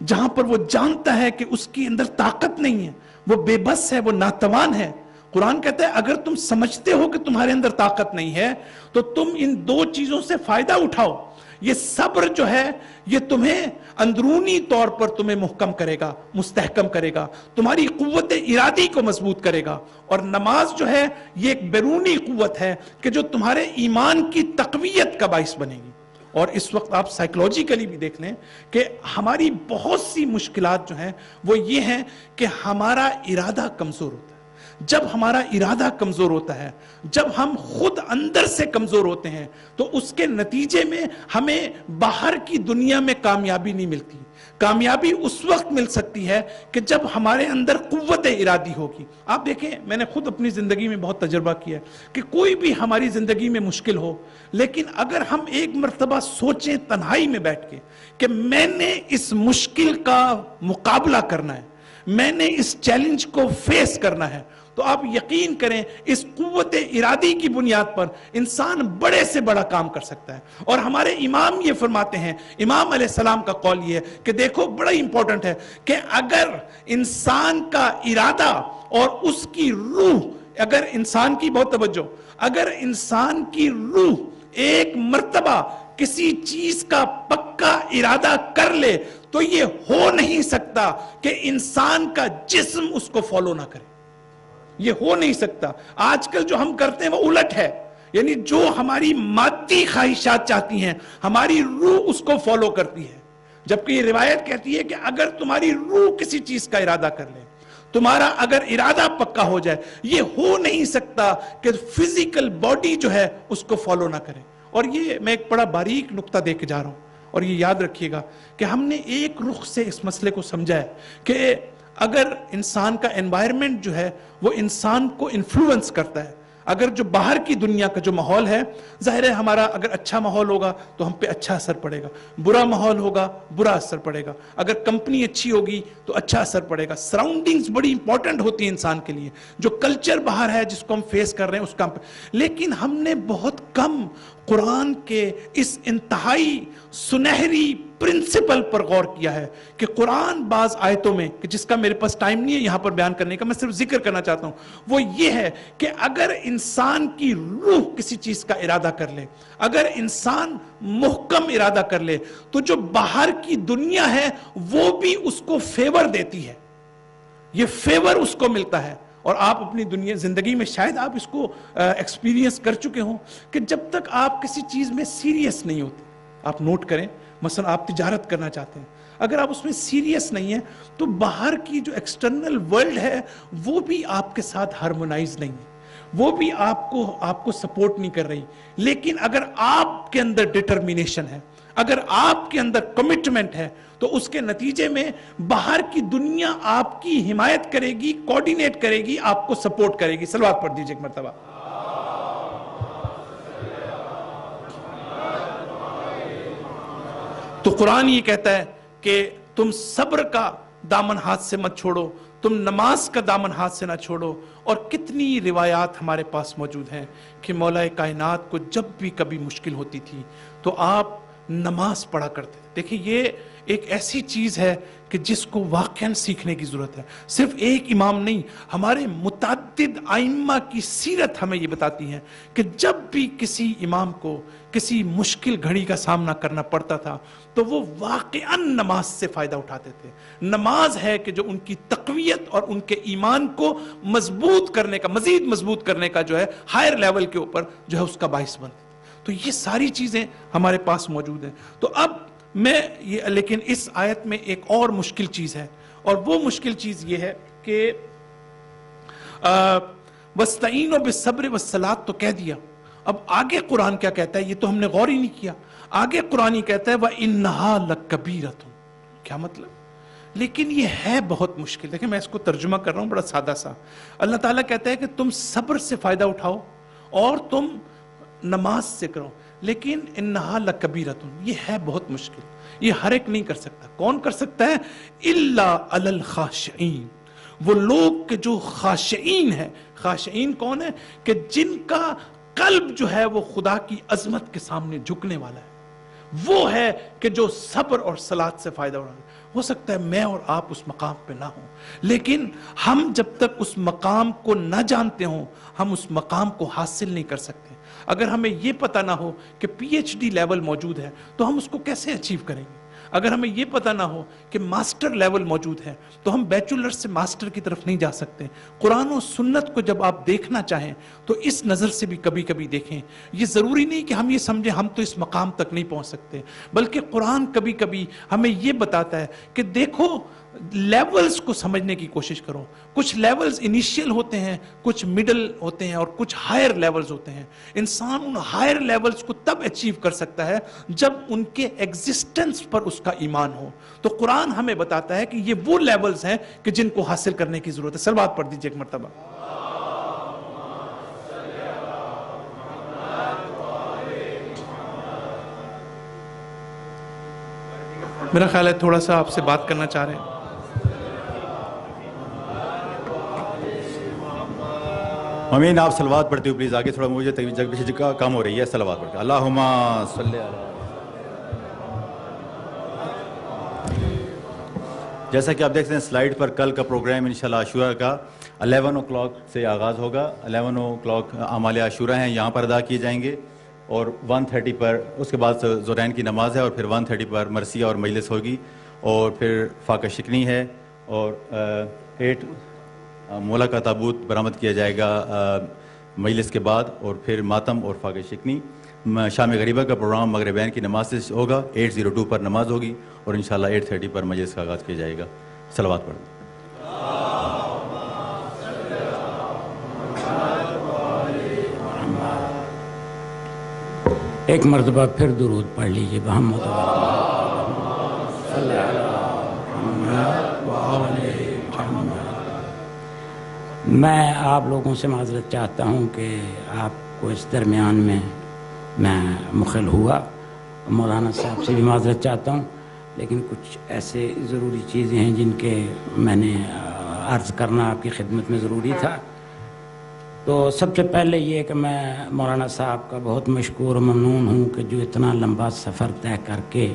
جہاں پر وہ جانتا ہے کہ اس کی اندر طاقت نہیں ہے، وہ بے بس ہے، وہ ناتوان ہے۔ قرآن کہتا ہے اگر تم سمجھتے ہو کہ تمہارے اندر طاقت نہیں ہے تو تم ان دو چیزوں سے فائدہ اٹھاؤ۔ یہ صبر جو ہے یہ تمہیں اندرونی طور پر تمہیں محکم کرے گا، مستحکم کرے گا، تمہاری قوت ارادی کو مضبوط کرے گا، اور نماز جو ہے یہ ایک بیرونی قوت ہے کہ جو تمہارے ایمان کی تقویت کا باعث بنے گی۔ اور اس وقت آپ سائیکلوجیکلی بھی دیکھ لیں کہ ہماری بہت سی مشکلات جو ہیں وہ یہ ہیں کہ ہمارا ارادہ کمزور ہوتا ہے۔ جب ہمارا ارادہ کمزور ہوتا ہے، جب ہم خود اندر سے کمزور ہوتے ہیں تو اس کے نتیجے میں ہمیں باہر کی دنیا میں کامیابی نہیں ملتی۔ کامیابی اس وقت مل سکتی ہے کہ جب ہمارے اندر قوت ارادی ہوگی۔ آپ دیکھیں، میں نے خود اپنی زندگی میں بہت تجربہ کیا ہے کہ کوئی بھی ہماری زندگی میں مشکل ہو، لیکن اگر ہم ایک مرتبہ سوچیں تنہائی میں بیٹھ کے کہ میں نے اس مشکل کا مقابلہ کرنا ہے، میں نے اس چیلنج کو فیس کرنا ہے، تو آپ یقین کریں اس قوت ارادی کی بنیاد پر انسان بڑے سے بڑا کام کر سکتا ہے. اور ہمارے امام یہ فرماتے ہیں, امام علیہ السلام کا قول یہ ہے کہ دیکھو بڑا امپورٹنٹ ہے کہ اگر انسان کا ارادہ اور اس کی روح, اگر انسان کی, بہت توجہ, اگر انسان کی روح ایک مرتبہ کسی چیز کا پکا ارادہ کر لے تو یہ ہو نہیں سکتا کہ انسان کا جسم اس کو فالو نہ کرے. یہ ہو نہیں سکتا. آج کل جو ہم کرتے ہیں وہ الٹ ہے, یعنی جو ہماری مادی خواہشات چاہتی ہیں ہماری روح اس کو فالو کرتی ہے, جبکہ یہ روایت کہتی ہے کہ اگر تمہاری روح کسی چیز کا ارادہ کر لے, تمہارا اگر ارادہ پکا ہو جائے, یہ ہو نہیں سکتا کہ فزیکل باڈی جو ہے اس کو فالو نہ کرے. اور یہ میں ایک بڑا باریک نقطہ دے کے جا رہا ہوں, اور یہ یاد رکھیے گا کہ ہم نے ایک رخ سے اس مسئلے کو سمجھا ہے کہ اگر انسان کا انوائرمنٹ جو ہے وہ انسان کو انفلوئنس کرتا ہے. اگر جو باہر کی دنیا کا جو ماحول ہے, ظاہر ہے ہمارا اگر اچھا ماحول ہوگا تو ہم پہ اچھا اثر پڑے گا, برا ماحول ہوگا برا اثر پڑے گا, اگر کمپنی اچھی ہوگی تو اچھا اثر پڑے گا. سراؤنڈنگز بڑی امپورٹنٹ ہوتی ہیں انسان کے لیے, جو کلچر باہر ہے جس کو ہم فیس کر رہے ہیں اس کا. لیکن ہم نے بہت کم قرآن کے اس انتہائی سنہری پرنسپل پر غور کیا ہے کہ قرآن بعض آیتوں میں, کہ جس کا میرے پاس ٹائم نہیں ہے یہاں پر بیان کرنے کا, میں صرف ذکر کرنا چاہتا ہوں, وہ یہ ہے کہ اگر انسان کی روح کسی چیز کا ارادہ کر لے, اگر انسان محکم ارادہ کر لے, تو جو باہر کی دنیا ہے وہ بھی اس کو فیور دیتی ہے, یہ فیور اس کو ملتا ہے. اور آپ اپنی دنیا زندگی میں شاید آپ اس کو ایکسپیرینس کر چکے ہوں کہ جب تک آپ کسی چیز میں سیریس نہیں ہوتے, آپ نوٹ کریں, مثلا آپ تجارت کرنا چاہتے ہیں, اگر آپ اس میں سیریس نہیں ہیں تو باہر کی جو ایکسٹرنل ورلڈ ہے وہ بھی آپ کے ساتھ ہارمونائز نہیں ہے, وہ بھی آپ کو سپورٹ نہیں کر رہی. لیکن اگر آپ کے اندر ڈٹرمینیشن ہے, اگر آپ کے اندر کمٹمنٹ ہے, تو اس کے نتیجے میں باہر کی دنیا آپ کی حمایت کرے گی, کوارڈینیٹ کرے گی, آپ کو سپورٹ کرے گی. صلوات پڑھ دیجئے ایک مرتبہ. تو قرآن یہ کہتا ہے کہ تم صبر کا دامن ہاتھ سے مت چھوڑو, تم نماز کا دامن ہاتھ سے نہ چھوڑو. اور کتنی روایات ہمارے پاس موجود ہیں کہ مولا کائنات کو جب بھی کبھی مشکل ہوتی تھی تو آپ نماز پڑھا کرتے. دیکھیں یہ ایک ایسی چیز ہے کہ جس کو واقعاً سیکھنے کی ضرورت ہے. صرف ایک امام نہیں, ہمارے متعدد ائمہ کی سیرت ہمیں یہ بتاتی ہے کہ جب بھی کسی امام کو کسی مشکل گھڑی کا سامنا کرنا پڑتا تھا تو وہ واقعاً نماز سے فائدہ اٹھاتے تھے. نماز ہے کہ جو ان کی تقویت اور ان کے ایمان کو مضبوط کرنے کا, مزید مضبوط کرنے کا جو ہے ہائر لیول کے اوپر جو ہے اس کا باعث بنتی. تو یہ ساری چیزیں ہمارے پاس موجود ہیں. تو اب میں یہ, لیکن اس آیت میں ایک اور مشکل چیز ہے, اور وہ مشکل چیز یہ ہے کہ وَاسْتَعِينُوا بِالصَّبْرِ وَالصَّلَاةِ تو کہہ دیا. اب آگے قرآن کیا کہتا ہے یہ تو ہم نے غور ہی نہیں کیا. آگے قرآن ہی کہتا ہے وَإِنَّهَا لَكَبِيرَةٌ. کیا مطلب؟ لیکن یہ ہے بہت مشکل. دیکھیں میں اس کو ترجمہ کر رہا ہوں بڑا سادہ سا. اللہ تعالیٰ کہتا ہے کہ تم صبر سے فائدہ اٹھاؤ اور تم نماز سے کرو, لیکن انہا لکبیرۃ, یہ ہے بہت مشکل, یہ ہر ایک نہیں کر سکتا. کون کر سکتا ہے؟ الا علی الخاشعین, وہ لوگ کہ جو خاشعین ہیں. خاشعین کون ہے؟ کہ جن کا قلب جو ہے وہ خدا کی عظمت کے سامنے جھکنے والا ہے. وہ ہے کہ جو صبر اور صلات سے فائدہ اٹھانا. ہو سکتا ہے میں اور آپ اس مقام پہ نہ ہوں, لیکن ہم جب تک اس مقام کو نہ جانتے ہوں ہم اس مقام کو حاصل نہیں کر سکتے. اگر ہمیں یہ پتہ نہ ہو کہ پی ایچ ڈی لیول موجود ہے تو ہم اس کو کیسے اچیو کریں گے؟ اگر ہمیں یہ پتہ نہ ہو کہ ماسٹر لیول موجود ہے تو ہم بیچولر سے ماسٹر کی طرف نہیں جا سکتے. قرآن و سنت کو جب آپ دیکھنا چاہیں تو اس نظر سے بھی کبھی کبھی دیکھیں. یہ ضروری نہیں کہ ہم یہ سمجھیں ہم تو اس مقام تک نہیں پہنچ سکتے, بلکہ قرآن کبھی کبھی ہمیں یہ بتاتا ہے کہ دیکھو لیولز کو سمجھنے کی کوشش کرو. کچھ لیولز انیشیل ہوتے ہیں, کچھ مڈل ہوتے ہیں, اور کچھ ہائر لیولز ہوتے ہیں. انسان ان ہائر لیولز کو تب اچیو کر سکتا ہے جب ان کے ایگزسٹنس پر اس کا ایمان ہو. تو قرآن ہمیں بتاتا ہے کہ یہ وہ لیولز ہیں کہ جن کو حاصل کرنے کی ضرورت ہے. صلوات پڑھ دیجئے ایک مرتبہ. میرا خیال ہے تھوڑا سا آپ سے بات کرنا چاہ رہے ہیں.
امین آپ صلوات پڑھتے ہو پلیز آگے تھوڑا، مجھے جگہ پیچھے جگہ کم ہو رہی ہے، صلوات پڑھ کے اللہم صلی علی۔ جیسا کہ آپ دیکھتے ہیں سلائیڈ پر، کل کا پروگرام انشاءاللہ عاشورہ کا 11 o'clock سے آغاز ہوگا۔ 11 o'clock اعمال عاشورہ ہیں یہاں پر ادا کیے جائیں گے، اور 1:30 پر اس کے بعد ظہرین کی نماز ہے، اور پھر 1:30 پر مرثیہ اور مجلس ہوگی، اور پھر فاقہ شکنی ہے، اور 8 مولا کا تابوت برآمد کیا جائے گا مجلس کے بعد، اور پھر ماتم اور فاقہ شکنی۔ شام غریبہ کا پروگرام مغربین کی نماز سے ہوگا، 8:02 پر نماز ہوگی، اور انشاءاللہ 8:30 پر مجلس کا آغاز کیا جائے گا۔ صلوات پڑھیں۔
ایک مرتبہ پھر درود پڑھ لیجئے محمد صلی اللہ علیہ وسلم۔ میں آپ لوگوں سے معذرت چاہتا ہوں کہ آپ کو اس درمیان میں مخل ہوا، مولانا صاحب سے بھی معذرت چاہتا ہوں، لیکن کچھ ایسے ضروری چیزیں ہیں جن کے میں نے عرض کرنا آپ کی خدمت میں ضروری تھا۔ تو سب سے پہلے یہ کہ میں مولانا صاحب کا بہت مشکور و ممنون ہوں کہ جو اتنا لمبا سفر طے کر کے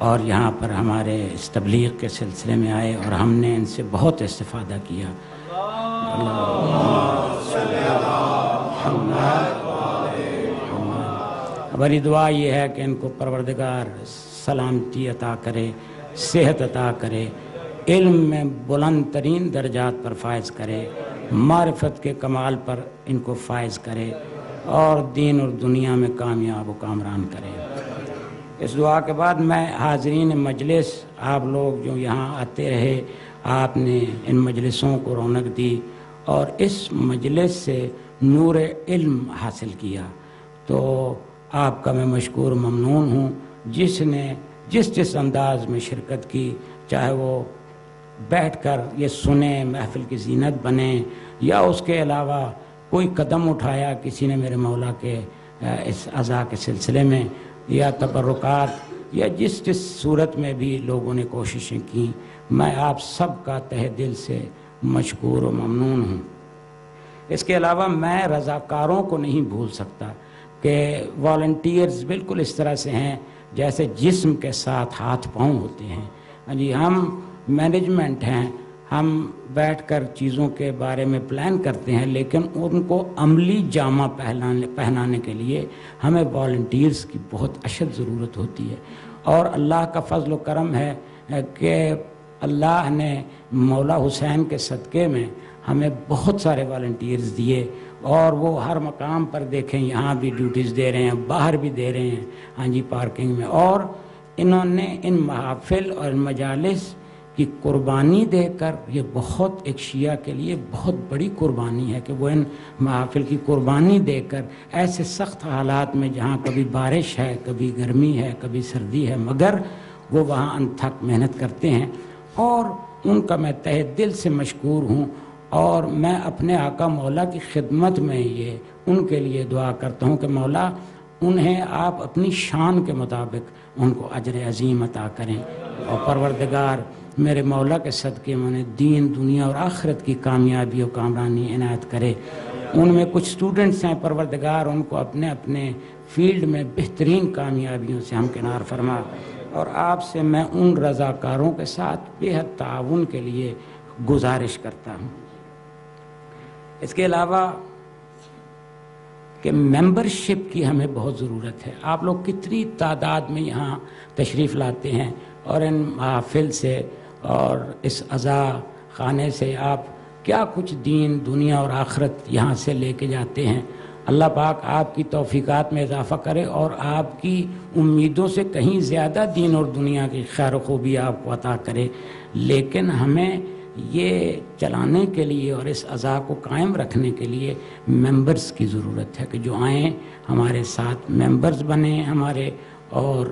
اور یہاں پر ہمارے اس تبلیغ کے سلسلے میں آئے، اور ہم نے ان سے بہت استفادہ کیا۔ ہماری دعا یہ ہے کہ ان کو پروردگار سلامتی عطا کرے، صحت عطا کرے، علم میں بلند ترین درجات پر فائز کرے، معرفت کے کمال پر ان کو فائز کرے، اور دین اور دنیا میں کامیاب و کامران کرے۔ اس دعا کے بعد میں حاضرین مجلس، آپ لوگ جو یہاں آتے رہے، آپ نے ان مجلسوں کو رونق دی اور اس مجلس سے نور علم حاصل کیا، تو آپ کا میں مشکور ممنون ہوں۔ جس نے جس انداز میں شرکت کی، چاہے وہ بیٹھ کر یہ سنیں، محفل کی زینت بنے، یا اس کے علاوہ کوئی قدم اٹھایا کسی نے میرے مولا کے اس عزا کے سلسلے میں، یا تبرکات، یا جس صورت میں بھی لوگوں نے کوششیں کی، میں آپ سب کا تہ دل سے مشکور و ممنون ہوں۔ اس کے علاوہ میں رضاکاروں کو نہیں بھول سکتا کہ والنٹیئرز بالکل اس طرح سے ہیں جیسے جسم کے ساتھ ہاتھ پاؤں ہوتے ہیں۔ جی ہم مینجمنٹ ہیں، ہم بیٹھ کر چیزوں کے بارے میں پلان کرتے ہیں، لیکن ان کو عملی جامہ پہنانے کے لیے ہمیں والنٹیئرز کی بہت اشد ضرورت ہوتی ہے۔ اور اللہ کا فضل و کرم ہے کہ اللہ نے مولا حسین کے صدقے میں ہمیں بہت سارے والنٹیئرز دیے، اور وہ ہر مقام پر دیکھیں یہاں بھی ڈیوٹیز دے رہے ہیں، باہر بھی دے رہے ہیں، ہاں جی پارکنگ میں، اور انہوں نے ان محافل اور مجالس کی قربانی دے کر، یہ بہت ایک شیعہ کے لیے بہت بڑی قربانی ہے کہ وہ ان محافل کی قربانی دے کر ایسے سخت حالات میں جہاں کبھی بارش ہے، کبھی گرمی ہے، کبھی سردی ہے، مگر وہ وہاں انتھک محنت کرتے ہیں، اور ان کا میں تہ دل سے مشکور ہوں۔ اور میں اپنے آقا مولا کی خدمت میں یہ ان کے لیے دعا کرتا ہوں کہ مولا انہیں آپ اپنی شان کے مطابق ان کو اجر عظیم عطا کریں، اور پروردگار میرے مولا کے صدقے میں انہیں دین، دنیا اور آخرت کی کامیابی و کامرانی عنایت کرے۔ ان میں کچھ سٹوڈنٹس ہیں، پروردگار ان کو اپنے اپنے فیلڈ میں بہترین کامیابیوں سے ہمکنار فرما، اور آپ سے میں ان رضاکاروں کے ساتھ بے حد تعاون کے لیے گزارش کرتا ہوں۔ اس کے علاوہ کہ ممبرشپ کی ہمیں بہت ضرورت ہے۔ آپ لوگ کتنی تعداد میں یہاں تشریف لاتے ہیں، اور ان محافل سے اور اس عزا خانے سے آپ کیا کچھ دین، دنیا اور آخرت یہاں سے لے کے جاتے ہیں۔ اللہ پاک آپ کی توفیقات میں اضافہ کرے، اور آپ کی امیدوں سے کہیں زیادہ دین اور دنیا کی خیر و خوبی آپ کو عطا کرے۔ لیکن ہمیں یہ چلانے کے لیے اور اس عزا کو قائم رکھنے کے لیے ممبرز کی ضرورت ہے کہ جو آئیں ہمارے ساتھ ممبرز بنیں ہمارے۔ اور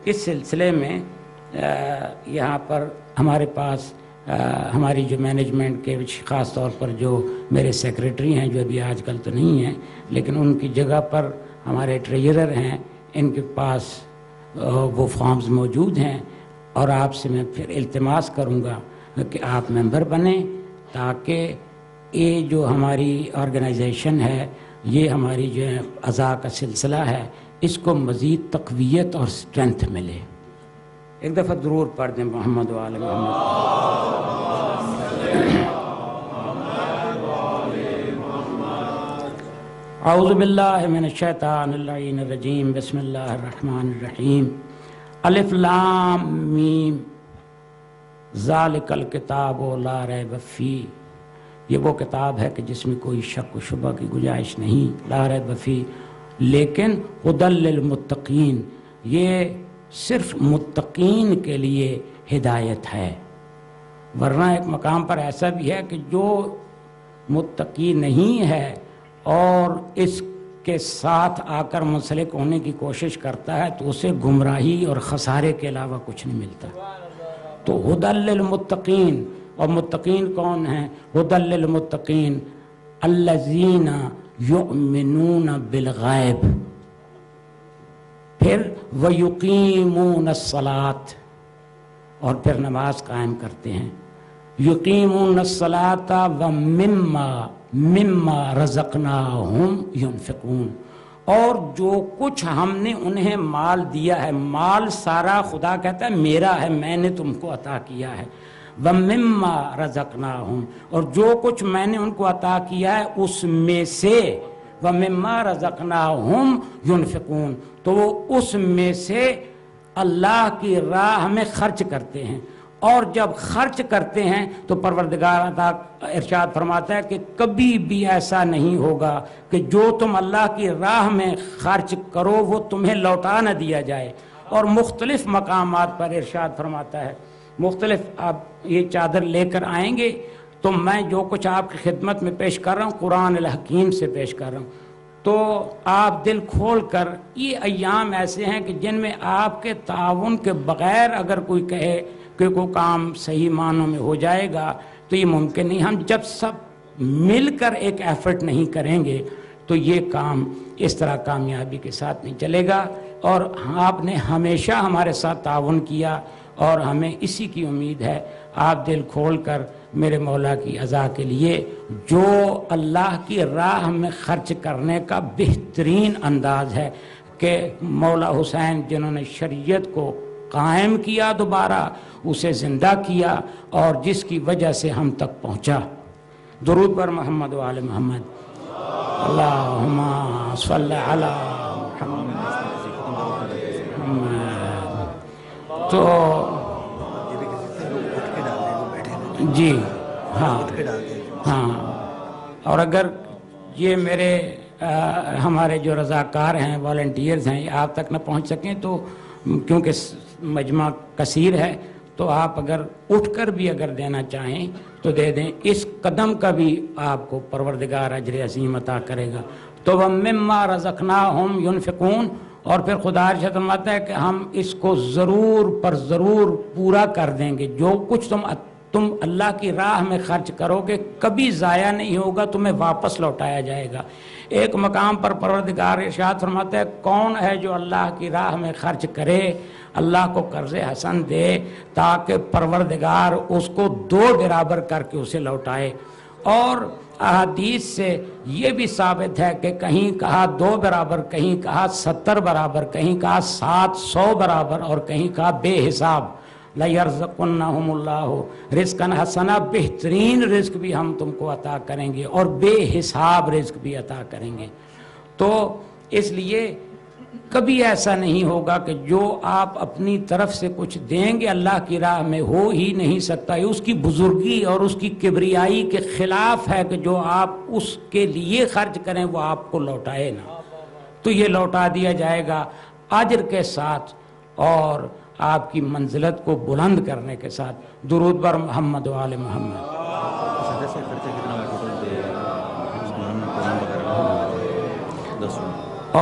اس سلسلے میں یہاں پر ہمارے پاس ہماری جو مینجمنٹ کے خاص طور پر جو میرے سیکریٹری ہیں، جو ابھی آج کل تو نہیں ہیں لیکن ان کی جگہ پر ہمارے ٹریجرر ہیں، ان کے پاس وہ فارمز موجود ہیں، اور آپ سے میں پھر التماس کروں گا کہ آپ ممبر بنیں، تاکہ یہ جو ہماری آرگنائزیشن ہے، یہ ہماری جو اعضاء کا سلسلہ ہے، اس کو مزید تقویت اور اسٹرینتھ ملے. ایک دفعہ ضرور پڑھ دیں محمد و آل محمد. اعوذ باللہ من الشیطان اللعین الرجیم. بسم اللہ الرحمن الرحیم. الف لام میم ذالک الکتاب لا ریب فیہ. یہ وہ کتاب ہے کہ جس میں کوئی شک و شبہ کی گنجائش نہیں. لا ریب فیہ، لیکن ھدی للمتقین، یہ صرف متقین کے لیے ہدایت ہے. ورنہ ایک مقام پر ایسا بھی ہے کہ جو متقی نہیں ہے اور اس کے ساتھ آ کر منسلک ہونے کی کوشش کرتا ہے تو اسے گمراہی اور خسارے کے علاوہ کچھ نہیں ملتا. تو ھدی للمتقین، اور متقین کون ہیں؟ ھدی للمتقین الذین یؤمنون بالغیب. پھر وَيُقِيمُونَ الصَّلَاةَ، اور پھر نماز قائم کرتے ہیں. یقیمون الصلاۃ ومما رزقناہم ینفقون. اور جو کچھ ہم نے انہیں مال دیا ہے، مال سارا خدا کہتا ہے میرا ہے، میں نے تم کو عطا کیا ہے. ومما رزقناہم، اور جو کچھ میں نے ان کو عطا کیا ہے اس میں سے، ومما رزقناہم ینفقون، تو وہ اس میں سے اللہ کی راہ میں خرچ کرتے ہیں. اور جب خرچ کرتے ہیں تو پروردگار ارشاد فرماتا ہے کہ کبھی بھی ایسا نہیں ہوگا کہ جو تم اللہ کی راہ میں خرچ کرو وہ تمہیں لوٹا نہ دیا جائے. اور مختلف مقامات پر ارشاد فرماتا ہے، مختلف، آپ یہ چادر لے کر آئیں گے تو میں جو کچھ آپ کی خدمت میں پیش کر رہا ہوں قرآن الحکیم سے پیش کر رہا ہوں، تو آپ دل کھول کر، یہ ایام ایسے ہیں کہ جن میں آپ کے تعاون کے بغیر اگر کوئی کہے کہ کوئی کام صحیح معنوں میں ہو جائے گا تو یہ ممکن نہیں. ہم جب سب مل کر ایک ایفرٹ نہیں کریں گے تو یہ کام اس طرح کامیابی کے ساتھ نہیں چلے گا. اور آپ نے ہمیشہ ہمارے ساتھ تعاون کیا اور ہمیں اسی کی امید ہے. آپ دل کھول کر میرے مولا کی عزا کے لیے جو اللہ کی راہ میں خرچ کرنے کا بہترین انداز ہے کہ مولا حسین جنہوں نے شریعت کو قائم کیا، دوبارہ اسے زندہ کیا، اور جس کی وجہ سے ہم تک پہنچا. درود پر محمد و آل محمد. اللہم صلی علی محمد. تو جی ہاں ہاں، اور اگر یہ میرے ہمارے جو رضاکار ہیں، والنٹیئرز ہیں، یہ آپ تک نہ پہنچ سکیں تو کیونکہ مجمع کثیر ہے تو آپ اگر اٹھ کر بھی اگر دینا چاہیں تو دے دیں. اس قدم کا بھی آپ کو پروردگار اجر عظیم عطا کرے گا. تو وَمِمَّا رَزَقْنَاهُمْ يُنْفِقُونَ، اور پھر خدا ارشاد فرماتا ہے کہ ہم اس کو ضرور پر ضرور پورا کر دیں گے. جو کچھ تم اللہ کی راہ میں خرچ کرو گے کبھی ضائع نہیں ہوگا، تمہیں واپس لوٹایا جائے گا. ایک مقام پر پروردگار ارشاد فرماتا ہے کون ہے جو اللہ کی راہ میں خرچ کرے، اللہ کو قرض حسن دے تاکہ پروردگار اس کو 2 برابر کر کے اسے لوٹائے. اور احادیث سے یہ بھی ثابت ہے کہ کہیں کہا 2 برابر، کہیں کہا 70 برابر، کہیں کہا 700 برابر، اور کہیں کہا بے حساب. لَيَرْزَقُنَّهُمُ اللَّهُ رِزْقًا حَسَنًا، بہترین رزق بھی ہم تم کو عطا کریں گے اور بے حساب رزق بھی عطا کریں گے. تو اس لیے کبھی ایسا نہیں ہوگا کہ جو آپ اپنی طرف سے کچھ دیں گے اللہ کی راہ میں، ہو ہی نہیں سکتا. یہ اس کی بزرگی اور اس کی کبریائی کے خلاف ہے کہ جو آپ اس کے لیے خرچ کریں وہ آپ کو لوٹائے نہ. تو یہ لوٹا دیا جائے گا اجر کے ساتھ اور آپ کی منزلت کو بلند کرنے کے ساتھ. درود بر محمد و آل محمد.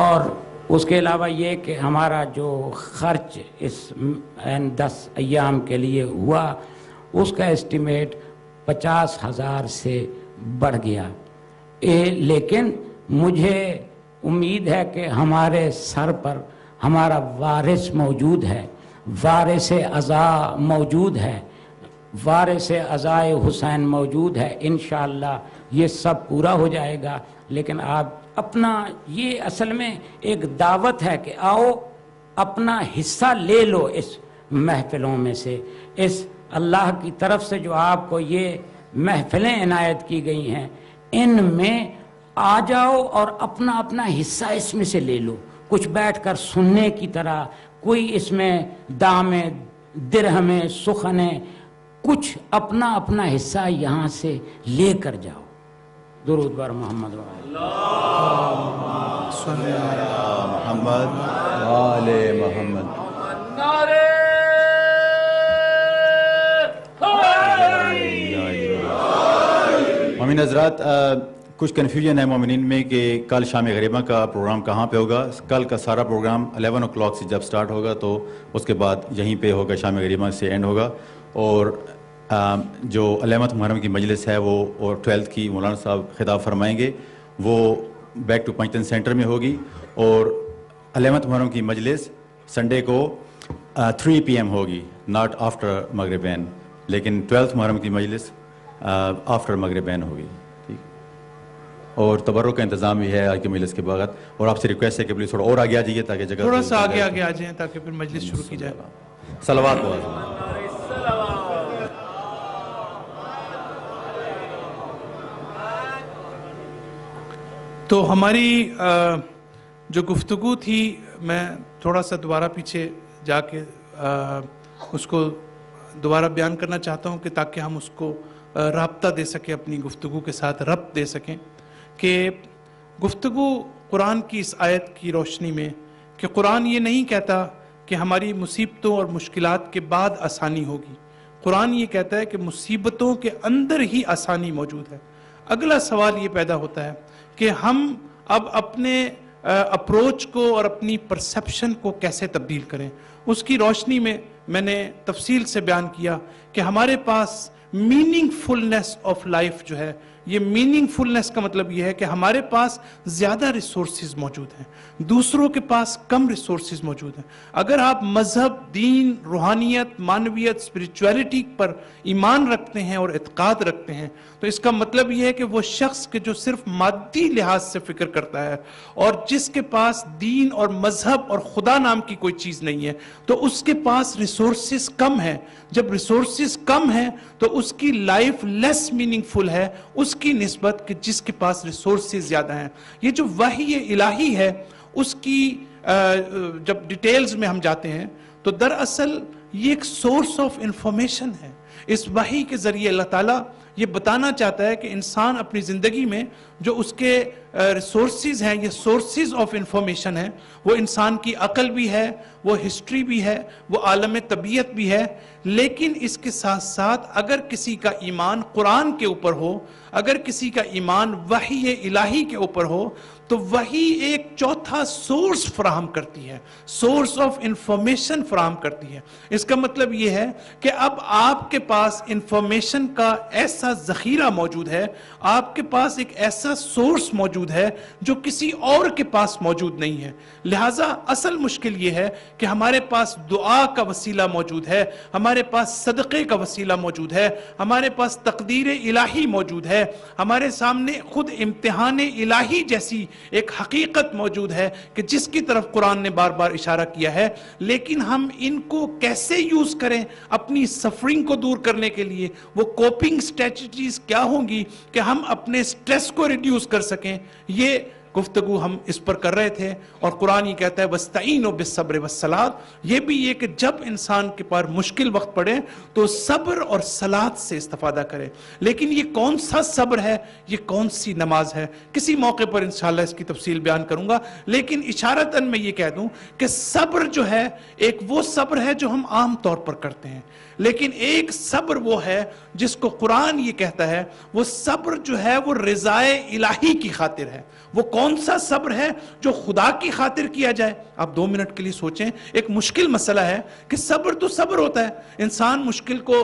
اور اس کے علاوہ یہ کہ ہمارا جو خرچ اس 10 ایام کے لیے ہوا اس کا اسٹیمیٹ 50,000 سے بڑھ گیا. لیکن مجھے امید ہے کہ ہمارے سر پر ہمارا وارث موجود ہے، وارث عزا موجود ہے، وارث عزائے حسین موجود ہے. انشاءاللہ یہ سب پورا ہو جائے گا. لیکن آپ اپنا یہ اصل میں ایک دعوت ہے کہ آؤ اپنا حصہ لے لو اس محفلوں میں سے. اس اللہ کی طرف سے جو آپ کو یہ محفلیں عنایت کی گئی ہیں ان میں آ جاؤ اور اپنا اپنا حصہ اس میں سے لے لو. کچھ بیٹھ کر سننے کی طرح کوئی اس میں دامیں درہمیں سخنیں کچھ اپنا اپنا حصہ یہاں سے لے کر جاؤ. درود بر محمد
محمد وآل محمد. مومن حضرات کچھ کنفیوژن ہے مومنین میں کہ کل شام غریبہ کا پروگرام کہاں پہ ہوگا. کل کا سارا پروگرام 11 o'clock سے جب سٹارٹ ہوگا تو اس کے بعد یہیں پہ ہوگا, شام غریبہ سے اینڈ ہوگا. اور جو 11th محرم کی مجلس ہے وہ اور 12th کی مولانا صاحب خطاب فرمائیں گے وہ بیک ٹو پنجتن سینٹر میں ہوگی. اور 11th محرم کی مجلس سنڈے کو 3 PM ہوگی, ناٹ آفٹر مغربین, لیکن 12th محرم کی مجلس آفٹر مغربین ہوگی. ٹھیک, اور تبرک کا انتظام بھی ہے آج کی مجلس کے بعد. اور آپ سے ریکویسٹ ہے کہ پلیز تھوڑا اور آگے آ جائیے تاکہ جگہ
تھوڑا سا آگے آگے آ جائیں تاکہ پھر مجلس شروع کی جائے.
صلوات کو
تو ہماری جو گفتگو تھی میں تھوڑا سا دوبارہ پیچھے جا کے اس کو دوبارہ بیان کرنا چاہتا ہوں کہ تاکہ ہم اس کو رابطہ دے سکیں, اپنی گفتگو کے ساتھ ربط دے سکیں. کہ گفتگو قرآن کی اس آیت کی روشنی میں کہ قرآن یہ نہیں کہتا کہ ہماری مصیبتوں اور مشکلات کے بعد آسانی ہوگی. قرآن یہ کہتا ہے کہ مصیبتوں کے اندر ہی آسانی موجود ہے. اگلا سوال یہ پیدا ہوتا ہے کہ ہم اب اپنے اپروچ کو اور اپنی پرسیپشن کو کیسے تبدیل کریں. اس کی روشنی میں میں نے تفصیل سے بیان کیا کہ ہمارے پاس میننگ فلنس آف لائف جو ہے, یہ میننگ فلنس کا مطلب یہ ہے کہ ہمارے پاس زیادہ ریسورسز موجود ہیں, دوسروں کے پاس کم ریسورسز موجود ہیں. اگر آپ مذہب, دین, روحانیت, معنویت, اسپریچویلٹی پر ایمان رکھتے ہیں اور اعتقاد رکھتے ہیں تو اس کا مطلب یہ ہے کہ وہ شخص کہ جو صرف مادی لحاظ سے فکر کرتا ہے اور جس کے پاس دین اور مذہب اور خدا نام کی کوئی چیز نہیں ہے تو اس کے پاس ریسورسز کم ہیں. جب ریسورسز کم ہیں تو اس کی لائف لیس میننگ فل ہے اس کی نسبت کہ جس کے پاس ریسورسز زیادہ ہیں. یہ جو وحی الہی ہے اس کی جب ڈیٹیلز میں ہم جاتے ہیں تو دراصل یہ ایک سورس آف انفارمیشن ہے. اس وحی کے ذریعے اللہ تعالیٰ یہ بتانا چاہتا ہے کہ انسان اپنی زندگی میں جو اس کے ریسورسز ہیں, یہ سورسز آف انفارمیشن ہیں, وہ انسان کی عقل بھی ہے, وہ ہسٹری بھی ہے, وہ عالم طبیعت بھی ہے. لیکن اس کے ساتھ ساتھ اگر کسی کا ایمان قرآن کے اوپر ہو, اگر کسی کا ایمان وحی الہی کے اوپر ہو تو وہی ایک چوتھا سورس فراہم کرتی ہے, سورس آف انفارمیشن فراہم کرتی ہے. اس کا مطلب یہ ہے کہ اب آپ کے پاس انفارمیشن کا ایسا ذخیرہ موجود ہے, آپ کے پاس ایک ایسا سورس موجود ہے جو کسی اور کے پاس موجود نہیں ہے. لہٰذا اصل مشکل یہ ہے کہ ہمارے پاس دعا کا وسیلہ موجود ہے, ہمارے پاس صدقے کا وسیلہ موجود ہے, ہمارے پاس تقدیر الہی موجود ہے, ہمارے سامنے خود امتحان الہی جیسی ایک حقیقت موجود ہے کہ جس کی طرف قرآن نے بار بار اشارہ کیا ہے. لیکن ہم ان کو کیسے یوز کریں اپنی سفرنگ کو دور کرنے کے لیے, وہ کوپنگ اسٹریٹجیز کیا ہوں گی کہ ہم اپنے سٹریس کو ریڈیوس کر سکیں, یہ گفتگو ہم اس پر کر رہے تھے. اور قرآن یہ کہتا ہے وَاسْتَعِينُوا بِالصَّبْرِ وَالصَّلَاةِ, یہ بھی یہ کہ جب انسان کے پاس مشکل وقت پڑے تو صبر اور صلاۃ سے استفادہ کرے. لیکن یہ کون سا صبر ہے, یہ کون سی نماز ہے, کسی موقع پر انشاءاللہ اس کی تفصیل بیان کروں گا. لیکن اشارتاً میں یہ کہہ دوں کہ صبر جو ہے ایک وہ صبر ہے جو ہم عام طور پر کرتے ہیں, لیکن ایک صبر وہ ہے جس کو قرآن یہ کہتا ہے وہ صبر جو ہے وہ رضائے الہی کی خاطر ہے. وہ کون سا صبر ہے جو خدا کی خاطر کیا جائے؟ آپ 2 منٹ کے لیے سوچیں. ایک مشکل مسئلہ ہے کہ صبر تو صبر ہوتا ہے, انسان مشکل کو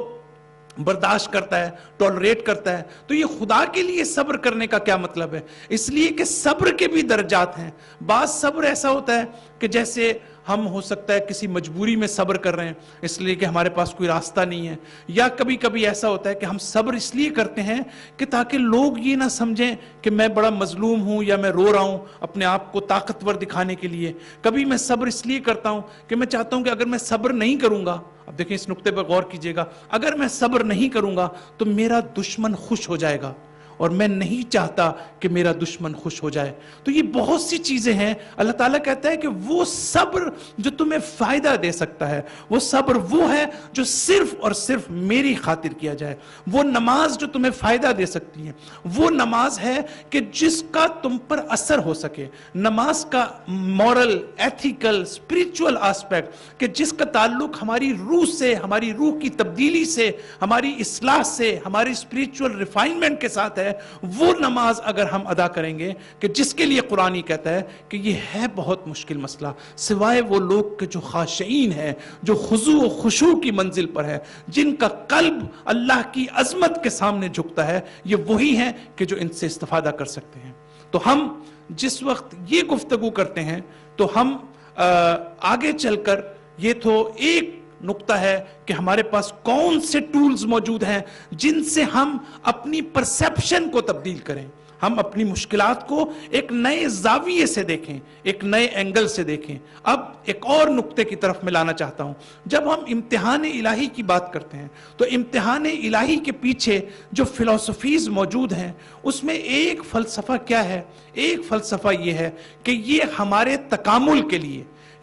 برداشت کرتا ہے, ٹالریٹ کرتا ہے, تو یہ خدا کے لیے صبر کرنے کا کیا مطلب ہے؟ اس لیے کہ صبر کے بھی درجات ہیں. بعض صبر ایسا ہوتا ہے کہ جیسے ہم ہو سکتا ہے کسی مجبوری میں صبر کر رہے ہیں اس لیے کہ ہمارے پاس کوئی راستہ نہیں ہے، یا کبھی کبھی ایسا ہوتا ہے کہ ہم صبر اس لیے کرتے ہیں کہ تاکہ لوگ یہ نہ سمجھیں کہ میں بڑا مظلوم ہوں یا میں رو رہا ہوں اپنے آپ کو طاقتور دکھانے کے لیے۔ کبھی میں صبر اس لیے کرتا ہوں کہ میں چاہتا ہوں کہ اگر میں صبر نہیں کروں گا، اب دیکھیں اس نقطے پر غور کیجئے گا، اگر میں صبر نہیں کروں گا تو میرا دشمن خوش ہو جائے گا، اور میں نہیں چاہتا کہ میرا دشمن خوش ہو جائے۔ تو یہ بہت سی چیزیں ہیں۔ اللہ تعالیٰ کہتا ہے کہ وہ صبر جو تمہیں فائدہ دے سکتا ہے، وہ صبر وہ ہے جو صرف اور صرف میری خاطر کیا جائے۔ وہ نماز جو تمہیں فائدہ دے سکتی ہے، وہ نماز ہے کہ جس کا تم پر اثر ہو سکے۔ نماز کا مورل، ایتھیکل، اسپریچول آسپیکٹ کہ جس کا تعلق ہماری روح سے، ہماری روح کی تبدیلی سے، ہماری اصلاح سے، ہماری اسپریچول ریفائنمنٹ کے ساتھ ہے، وہ نماز اگر ہم ادا کریں گے کہ جس کے لیے قرآن کہتا ہے کہ یہ ہے بہت مشکل مسئلہ، سوائے وہ لوگ کہ جو خاشعین ہیں، جو خضوع و خشوع کی منزل پر ہے، جن کا قلب اللہ کی عظمت کے سامنے جھکتا ہے، یہ وہی ہیں کہ جو ان سے استفادہ کر سکتے ہیں۔ تو ہم جس وقت یہ گفتگو کرتے ہیں تو ہم آگے چل کر یہ تو ایک نقطہ ہے کہ ہمارے پاس کون سے ٹولز موجود ہیں جن سے ہم اپنی پرسیپشن کو تبدیل کریں، ہم اپنی مشکلات کو ایک نئے زاویے سے دیکھیں، ایک نئے اینگل سے دیکھیں۔ اب ایک اور نقطے کی طرف میں لانا چاہتا ہوں۔ جب ہم امتحان الہی کی بات کرتے ہیں تو امتحان الہی کے پیچھے جو فلسفیز موجود ہیں اس میں ایک فلسفہ کیا ہے؟ ایک فلسفہ یہ ہے کہ یہ ہمارے تکامل کے لیے،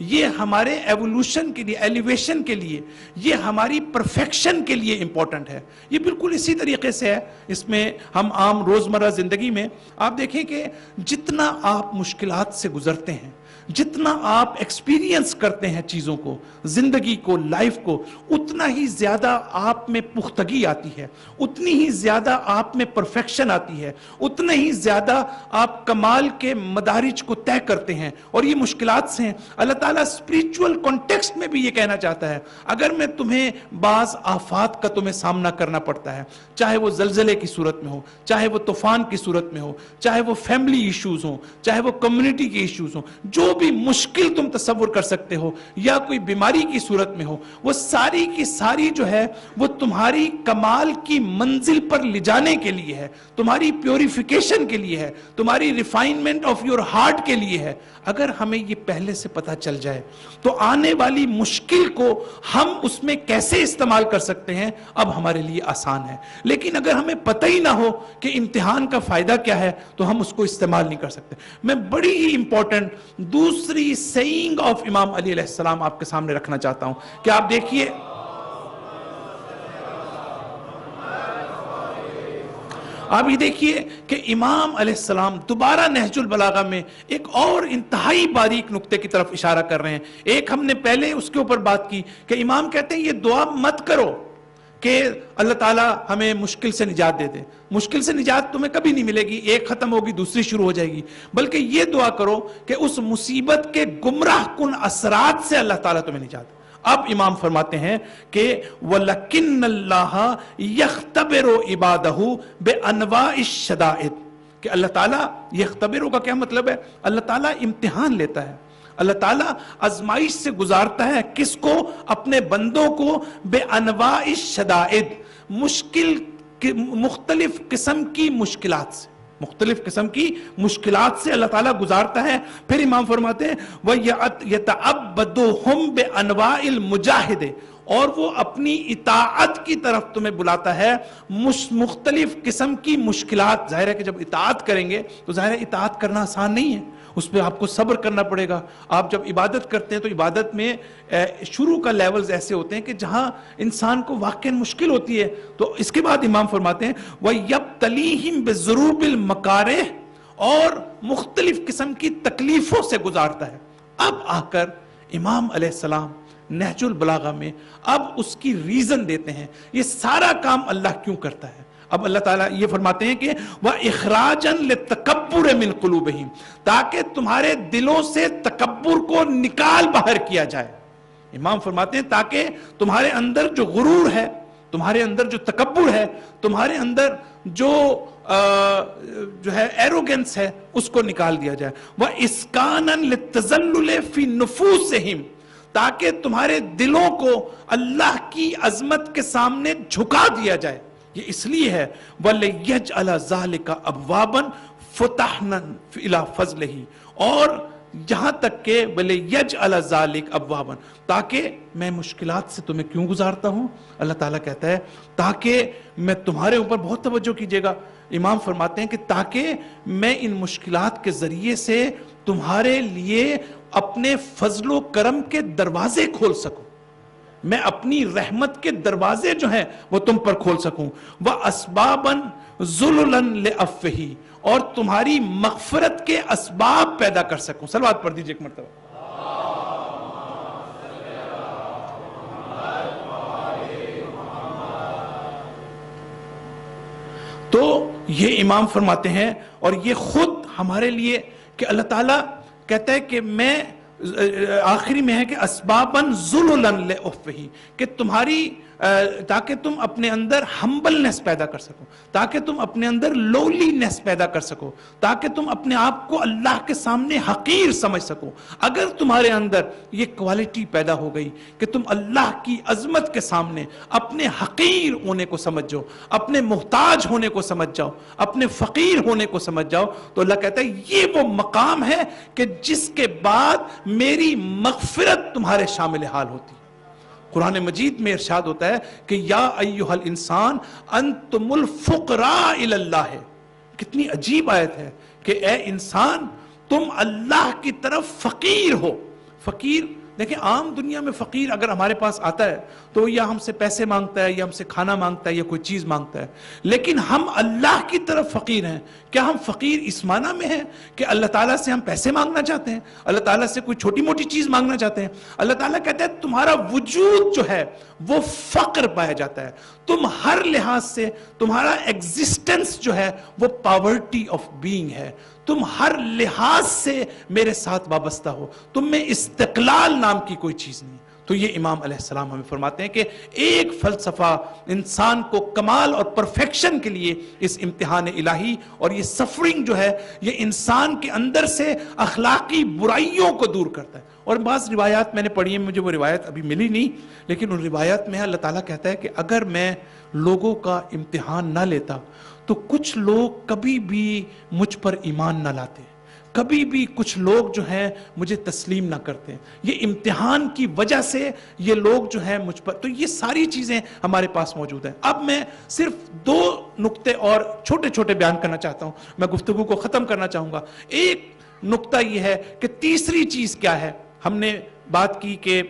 یہ ہمارے ایوولوشن کے لیے، ایلیویشن کے لیے، یہ ہماری پرفیکشن کے لیے امپورٹنٹ ہے۔ یہ بالکل اسی طریقے سے ہے، اس میں ہم عام روزمرہ زندگی میں آپ دیکھیں کہ جتنا آپ مشکلات سے گزرتے ہیں، جتنا آپ ایکسپیرینس کرتے ہیں چیزوں کو، زندگی کو، لائف کو، اتنا ہی زیادہ آپ میں پختگی آتی ہے، اتنی ہی زیادہ آپ میں پرفیکشن آتی ہے، اتنا ہی زیادہ آپ کمال کے مدارج کو طے کرتے ہیں، اور یہ مشکلات سے ہیں۔ اللہ تعالیٰ اسپریچول کانٹیکسٹ میں بھی یہ کہنا چاہتا ہے، اگر میں تمہیں بعض آفات کا تمہیں سامنا کرنا پڑتا ہے، چاہے وہ زلزلے کی صورت میں ہو، چاہے وہ طوفان کی صورت میں ہو، چاہے وہ فیملی ایشوز ہوں، چاہے وہ کمیونٹی کے ایشوز ہوں، جو بھی مشکل تم تصور کر سکتے ہو، یا کوئی بیماری کی صورت میں ہو، وہ ساری کی ساری جو ہے وہ تمہاری کمال کی منزل پر لے جانے کے لیے ہے، تمہاری پیوریفیکیشن کے لیے ہے، تمہاری ریفائنمنٹ آف یور ہارٹ کے لیے ہے۔ اگر ہمیں یہ پہلے سے پتہ چل جائے تو آنے والی مشکل کو ہم اس میں کیسے استعمال کر سکتے ہیں اب ہمارے لیے آسان ہے۔ لیکن اگر ہمیں پتہ ہی نہ ہو کہ امتحان کا فائدہ کیا ہے تو ہم اس کو استعمال نہیں کر سکتے۔ میں بڑی ہی امپورٹنٹ دوسری سیئنگ آف امام علی علیہ السلام آپ کے سامنے رکھنا چاہتا ہوں کہ آپ دیکھیے، آپ یہ دیکھیے کہ امام علیہ السلام دوبارہ نہج البلاغہ میں ایک اور انتہائی باریک نقطے کی طرف اشارہ کر رہے ہیں۔ ایک ہم نے پہلے اس کے اوپر بات کی کہ امام کہتے ہیں یہ دعا مت کرو کہ اللہ تعالیٰ ہمیں مشکل سے نجات دے دے، مشکل سے نجات تمہیں کبھی نہیں ملے گی، ایک ختم ہوگی دوسری شروع ہو جائے گی، بلکہ یہ دعا کرو کہ اس مصیبت کے گمراہ کن اثرات سے اللہ تعالیٰ تمہیں نجات دے۔ اب امام فرماتے ہیں کہ وَلَكِنَّ اللَّهَ يَخْتَبِرُ عِبَادَهُ بِأَنْوَاءِ الشَّدَائِدِ، کہ اللہ تعالیٰ یختبرو کا کیا مطلب ہے؟ اللہ تعالیٰ امتحان لیتا ہے، اللہ تعالیٰ آزمائش سے گزارتا ہے، کس کو؟ اپنے بندوں کو، بِأَنْوَاءِ الشَّدَائِدِ، مشکل مختلف قسم کی مشکلات سے، مختلف قسم کی مشکلات سے اللہ تعالیٰ گزارتا ہے۔ پھر امام فرماتے ہیں وَيَتَعَبَّدُهُمْ بِأَنْوَاءِ الْمُجَاهِدِ، اور وہ اپنی اطاعت کی طرف تمہیں بلاتا ہے مختلف قسم کی مشکلات۔ ظاہر ہے کہ جب اطاعت کریں گے تو ظاہر ہے اطاعت کرنا آسان نہیں ہے، اس پہ آپ کو صبر کرنا پڑے گا۔ آپ جب عبادت کرتے ہیں تو عبادت میں شروع کا لیولز ایسے ہوتے ہیں کہ جہاں انسان کو واقعاً مشکل ہوتی ہے، تو اس کے بعد امام فرماتے ہیں وَيَبْتَلِيهِمْ بِالظُّرُوبِ الْمَكَارِهِ، اور مختلف قسم کی تکلیفوں سے گزارتا ہے۔ اب آ کر امام علیہ السلام نہج البلاغہ میں اب اس کی ریزن دیتے ہیں، یہ سارا کام اللہ کیوں کرتا ہے۔ اب اللہ تعالیٰ یہ فرماتے ہیں کہ وَإِخْرَاجًا لِلتَّكَبُّرِ مِنْ قُلُوبِهِمْ، تاکہ تمہارے دلوں سے تکبر کو نکال باہر کیا جائے۔ امام فرماتے ہیں تاکہ تمہارے اندر جو غرور ہے، تمہارے اندر جو تکبر ہے، تمہارے اندر جو جو ہے ایروگنس ہے اس کو نکال دیا جائے. وَإِسْكَانًا لِلتَّذَلُّلِ فِي نُفُوسِهِمْ, تاکہ تمہارے دلوں کو اللہ کی عظمت کے سامنے جھکا دیا جائے. یہ اس لیے ہے وَلِيَجْعَلَ ذَلِكَ أَبْوَابًا فُتَحْنًا إِلَى فَضْلِهِ, اور جہاں تک کہ وَلِيَجْعَلَ ذَلِكَ أَبْوَابًا, تاکہ میں مشکلات سے تمہیں کیوں گزارتا ہوں؟ اللہ تعالیٰ کہتا ہے تاکہ میں تمہارے اوپر, بہت توجہ کیجئے گا, امام فرماتے ہیں کہ تاکہ میں ان مشکلات کے ذریعے سے تمہارے لیے اپنے فضل و کرم کے دروازے کھول سکوں, میں اپنی رحمت کے دروازے جو ہیں وہ تم پر کھول سکوں. وَأَسْبَابًا ذُلُلًا لِأَفْوِهِ, اور تمہاری مغفرت کے اسباب پیدا کر سکوں. صلوات پڑھ دیجئے ایک مرتبہ. تو یہ امام فرماتے ہیں, اور یہ خود ہمارے لیے کہ اللہ تعالیٰ کہتا ہے کہ میں, آخری میں ہے کہ اسباباً ذُلُلًا لِأَفْوِهِ, کہ تمہاری تاکہ تم اپنے اندر ہمبلنس پیدا کر سکو, تاکہ تم اپنے اندر لولینس پیدا کر سکو, تاکہ تم اپنے آپ کو اللہ کے سامنے حقیر سمجھ سکو. اگر تمہارے اندر یہ کوالٹی پیدا ہو گئی کہ تم اللہ کی عظمت کے سامنے اپنے حقیر ہونے کو سمجھ جاؤ, اپنے محتاج ہونے کو سمجھ جاؤ, اپنے فقیر ہونے کو سمجھ جاؤ, تو اللہ کہتا ہے یہ وہ مقام ہے کہ جس کے بعد میری مغفرت تمہارے شامل حال ہوتی. قرآن مجید میں ارشاد ہوتا ہے کہ یا ایہا الانسان انتم الفقراء الی اللہ. کتنی عجیب آیت ہے کہ اے انسان تم اللہ کی طرف فقیر ہو. فقیر دیکھیں, عام دنیا میں فقیر اگر ہمارے پاس آتا ہے تو یا ہم سے پیسے مانگتا ہے, یا ہم سے کھانا مانگتا ہے, یا کوئی چیز مانگتا ہے. لیکن ہم اللہ کی طرف فقیر ہیں. کیا ہم فقیر اس معنی میں ہیں کہ اللہ تعالیٰ سے ہم پیسے مانگنا چاہتے ہیں, اللہ تعالیٰ سے کوئی چھوٹی موٹی چیز مانگنا چاہتے ہیں؟ اللہ تعالیٰ کہتا ہے تمہارا وجود جو ہے وہ فقر پایا جاتا ہے. تم ہر لحاظ سے, تمہارا ایگزسٹنس جو ہے وہ پاورٹی آف بینگ ہے. تم ہر لحاظ سے میرے ساتھ وابستہ ہو, تم میں استقلال نام کی کوئی چیز نہیں. تو یہ امام علیہ السلام ہمیں فرماتے ہیں کہ ایک فلسفہ انسان کو کمال اور پرفیکشن کے لیے اس امتحان الہی اور یہ سفرنگ جو ہے یہ انسان کے اندر سے اخلاقی برائیوں کو دور کرتا ہے. اور بعض روایات میں نے پڑھی ہیں, مجھے وہ روایت ابھی ملی نہیں, لیکن ان روایات میں اللہ تعالیٰ کہتا ہے کہ اگر میں لوگوں کا امتحان نہ لیتا تو کچھ لوگ کبھی بھی مجھ پر ایمان نہ لاتے, کبھی بھی کچھ لوگ جو ہیں مجھے تسلیم نہ کرتے. یہ امتحان کی وجہ سے یہ لوگ جو ہیں مجھ پر, تو یہ ساری چیزیں ہمارے پاس موجود ہیں. اب میں صرف 2 نقطے اور چھوٹے چھوٹے بیان کرنا چاہتا ہوں, میں گفتگو کو ختم کرنا چاہوں گا. ایک نقطہ یہ ہے کہ تیسری چیز کیا ہے. ہم نے بات کی کہ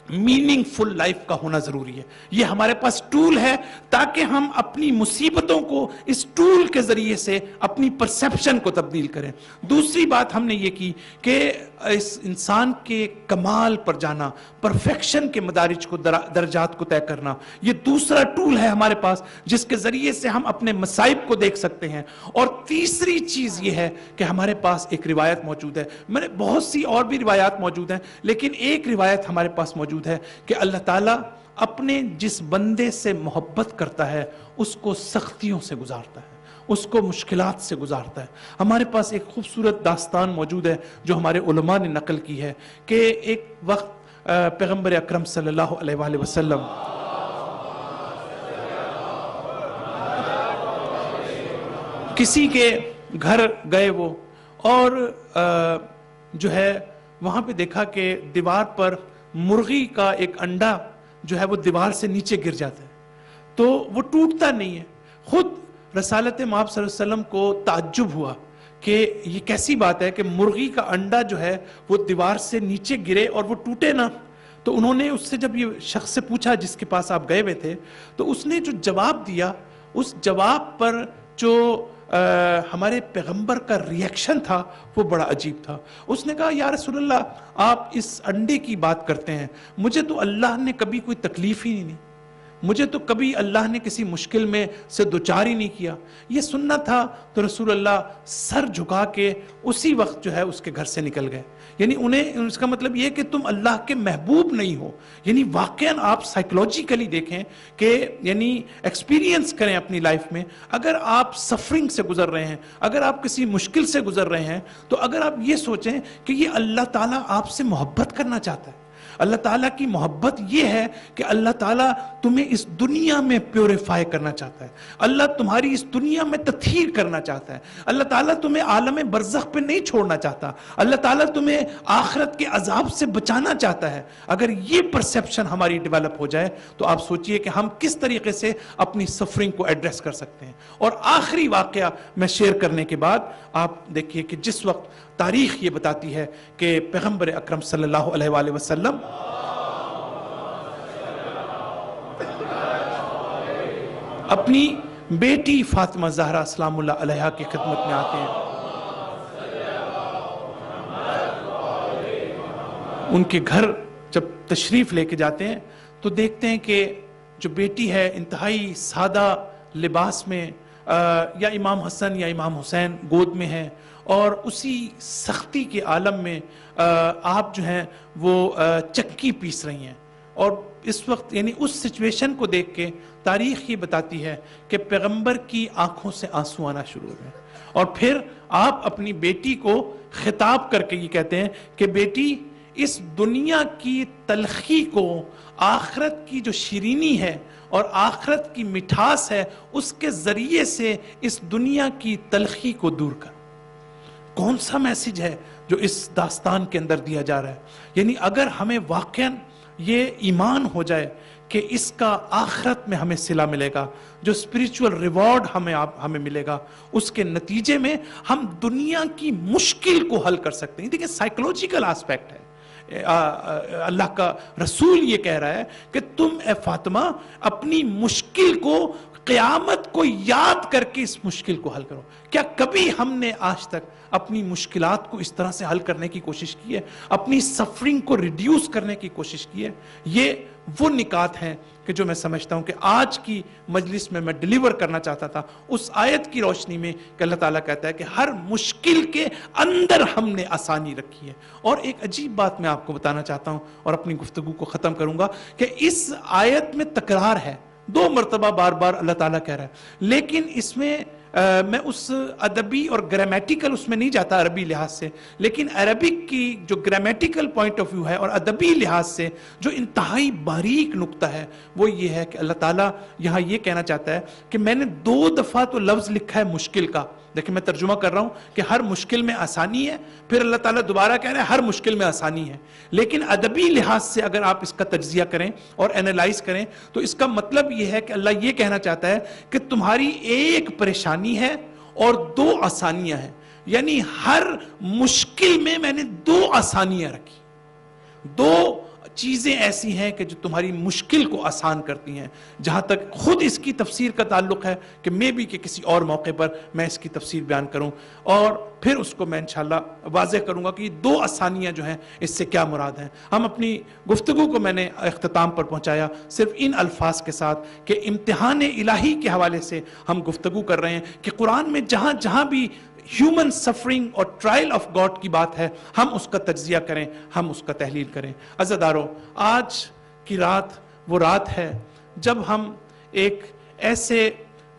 میننگ فل لائف کا ہونا ضروری ہے. یہ ہمارے پاس ٹول ہے تاکہ ہم اپنی مصیبتوں کو اس ٹول کے ذریعے سے اپنی پرسیپشن کو تبدیل کریں. دوسری بات ہم نے یہ کی کہ اس انسان کے کمال پر جانا, پرفیکشن کے مدارج کو, درجات کو طے کرنا, یہ دوسرا ٹول ہے ہمارے پاس جس کے ذریعے سے ہم اپنے مصائب کو دیکھ سکتے ہیں. اور تیسری چیز یہ ہے کہ ہمارے پاس ایک روایت موجود ہے, میں نے بہت سی اور بھی روایات موجود ہیں, لیکن ایک روایت ہمارے پاس موجود ہے کہ اللہ تعالیٰ اپنے جس بندے سے محبت کرتا ہے اس کو سختیوں سے گزارتا ہے, اس کو مشکلات سے گزارتا ہے. ہمارے پاس ایک خوبصورت داستان موجود ہے جو ہمارے علماء نے نقل کی ہے کہ ایک وقت پیغمبر اکرم صلی اللہ علیہ وآلہ وسلم کسی کے گھر گئے وہ, اور جو ہے وہاں پہ دیکھا کہ دیوار پر مرغی کا ایک انڈا جو ہے وہ دیوار سے نیچے گر جاتا ہے, تو وہ ٹوٹتا نہیں ہے. خود رسالت مآب صلی اللہ علیہ وسلم کو تعجب ہوا کہ یہ کیسی بات ہے کہ مرغی کا انڈا جو ہے وہ دیوار سے نیچے گرے اور وہ ٹوٹے نہ. تو انہوں نے اس سے جب یہ شخص سے پوچھا جس کے پاس آپ گئے ہوئے تھے, تو اس نے جو جواب دیا اس جواب پر جو ہمارے پیغمبر کا ریئیکشن تھا وہ بڑا عجیب تھا. اس نے کہا یا رسول اللہ آپ اس انڈے کی بات کرتے ہیں, مجھے تو اللہ نے کبھی کوئی تکلیف ہی نہیں. مجھے تو کبھی اللہ نے کسی مشکل میں سے دوچار ہی نہیں کیا. یہ سننا تھا تو رسول اللہ سر جھکا کے اسی وقت جو ہے اس کے گھر سے نکل گئے. یعنی انہیں اس کا مطلب یہ کہ تم اللہ کے محبوب نہیں ہو. یعنی واقعاً آپ سائیکلوجیکلی دیکھیں کہ یعنی ایکسپیرینس کریں اپنی لائف میں, اگر آپ سفرنگ سے گزر رہے ہیں, اگر آپ کسی مشکل سے گزر رہے ہیں, تو اگر آپ یہ سوچیں کہ یہ اللہ تعالیٰ آپ سے محبت کرنا چاہتا ہے. اللہ تعالیٰ کی محبت یہ ہے کہ اللہ تعالیٰ تمہیں اس دنیا میں پیوریفائی کرنا چاہتا ہے, اللہ تمہاری اس دنیا میں تطہیر کرنا چاہتا ہے, اللہ تعالیٰ تمہیں عالم برزخ پہ نہیں چھوڑنا چاہتا, اللہ تعالیٰ تمہیں آخرت کے عذاب سے بچانا چاہتا ہے. اگر یہ پرسیپشن ہماری ڈیولپ ہو جائے تو آپ سوچئے کہ ہم کس طریقے سے اپنی سفرنگ کو ایڈریس کر سکتے ہیں. اور آخری واقعہ میں شیئر کرنے کے بعد آپ دیکھیے کہ جس وقت تاریخ یہ بتاتی ہے کہ پیغمبر اکرم صلی اللہ علیہ وآلہ وسلم اپنی بیٹی فاطمہ زہرا سلام اللہ علیہا کی خدمت میں آتے ہیں. ان کے گھر جب تشریف لے کے جاتے ہیں تو دیکھتے ہیں کہ جو بیٹی ہے انتہائی سادہ لباس میں, یا امام حسن یا امام حسین گود میں ہیں, اور اسی سختی کے عالم میں آپ جو ہیں وہ چکی پیس رہی ہیں. اور اس وقت یعنی اس سچویشن کو دیکھ کے تاریخ یہ بتاتی ہے کہ پیغمبر کی آنکھوں سے آنسو آنا شروع ہو گئے, اور پھر آپ اپنی بیٹی کو خطاب کر کے یہ کہتے ہیں کہ بیٹی, اس دنیا کی تلخی کو آخرت کی جو شیرینی ہے اور آخرت کی مٹھاس ہے اس کے ذریعے سے اس دنیا کی تلخی کو دور کر. کون سا میسج ہے جو اس داستان کے اندر دیا جا رہا ہے؟ یعنی اگر ہمیں واقعاً یہ ایمان ہو جائے کہ اس کا آخرت میں ہمیں صلہ ملے گا, جو اسپریچول ریوارڈ ہمیں ملے گا, اس کے نتیجے میں ہم دنیا کی مشکل کو حل کر سکتے ہیں. دیکھیں سائیکلوجیکل آسپیکٹ ہے. اللہ کا رسول یہ کہہ رہا ہے کہ تم اے فاطمہ اپنی مشکل کو, قیامت کو یاد کر کے اس مشکل کو حل کرو. کیا کبھی ہم نے آج تک اپنی مشکلات کو اس طرح سے حل کرنے کی کوشش کی ہے, اپنی سفرنگ کو ریڈیوس کرنے کی کوشش کی ہے؟ یہ وہ نکات ہیں کہ جو میں سمجھتا ہوں کہ آج کی مجلس میں ڈیلیور کرنا چاہتا تھا, اس آیت کی روشنی میں کہ اللہ تعالیٰ کہتا ہے کہ ہر مشکل کے اندر ہم نے آسانی رکھی ہے. اور ایک عجیب بات میں آپ کو بتانا چاہتا ہوں اور اپنی گفتگو کو ختم کروں گا کہ اس آیت میں تکرار ہے, 2 مرتبہ بار بار اللہ تعالیٰ کہہ رہا ہے, لیکن اس میں میں اس ادبی اور گرامیٹیکل اس میں نہیں جاتا عربی لحاظ سے, لیکن عربک کی جو گرامیٹیکل پوائنٹ آف ویو ہے اور ادبی لحاظ سے جو انتہائی باریک نقطہ ہے وہ یہ ہے کہ اللہ تعالیٰ یہاں یہ کہنا چاہتا ہے کہ میں نے 2 دفعہ تو لفظ لکھا ہے مشکل کا. دیکھیں میں ترجمہ کر رہا ہوں کہ ہر مشکل میں آسانی ہے, پھر اللہ تعالیٰ دوبارہ کہہ رہے ہیں ہر مشکل میں آسانی ہے. لیکن ادبی لحاظ سے اگر آپ اس کا تجزیہ کریں اور اینالائز کریں تو اس کا مطلب یہ ہے کہ اللہ یہ کہنا چاہتا ہے کہ تمہاری ایک پریشانی ہے اور 2 آسانیاں ہیں. یعنی ہر مشکل میں نے 2 آسانیاں رکھی, 2 چیزیں ایسی ہیں کہ جو تمہاری مشکل کو آسان کرتی ہیں. جہاں تک خود اس کی تفسیر کا تعلق ہے کہ میں بھی کہ کسی اور موقع پر میں اس کی تفسیر بیان کروں اور پھر اس کو میں انشاءاللہ واضح کروں گا کہ یہ 2 آسانیاں جو ہیں اس سے کیا مراد ہیں. ہم اپنی گفتگو کو میں نے اختتام پر پہنچایا صرف ان الفاظ کے ساتھ کہ امتحان الہی کے حوالے سے ہم گفتگو کر رہے ہیں کہ قرآن میں جہاں جہاں بھی ہیومن سفرنگ اور ٹرائل آف گاڈ کی بات ہے ہم اس کا تجزیہ کریں, ہم اس کا تحلیل کریں. عزیزدارو, آج کی رات وہ رات ہے جب ہم ایک ایسے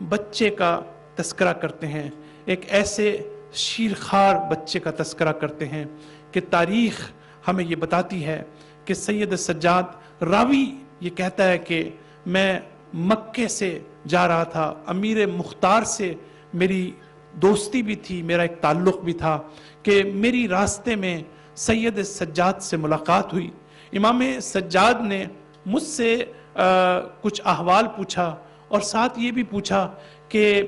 بچے کا تذکرہ کرتے ہیں, ایک ایسے شیرخوار بچے کا تذکرہ کرتے ہیں کہ تاریخ ہمیں یہ بتاتی ہے کہ سید سجاد راوی یہ کہتا ہے کہ میں مکے سے جا رہا تھا, امیر مختار سے میری دوستی بھی تھی, میرا ایک تعلق بھی تھا کہ میری راستے میں سید سجاد سے ملاقات ہوئی. امام سجاد نے مجھ سے کچھ احوال پوچھا اور ساتھ یہ بھی پوچھا کہ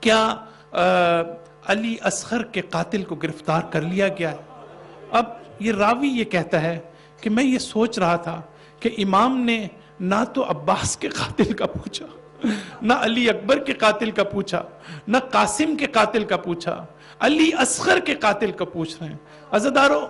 کیا علی اصغر کے قاتل کو گرفتار کر لیا گیا ہے. اب یہ راوی یہ کہتا ہے کہ میں یہ سوچ رہا تھا کہ امام نے نہ تو عباس کے قاتل کا پوچھا, نہ علی اکبر کے قاتل کا پوچھا, نہ قاسم کے قاتل کا پوچھا, علی اصغر کے قاتل کا پوچھ رہے ہیں. عزیزدارو,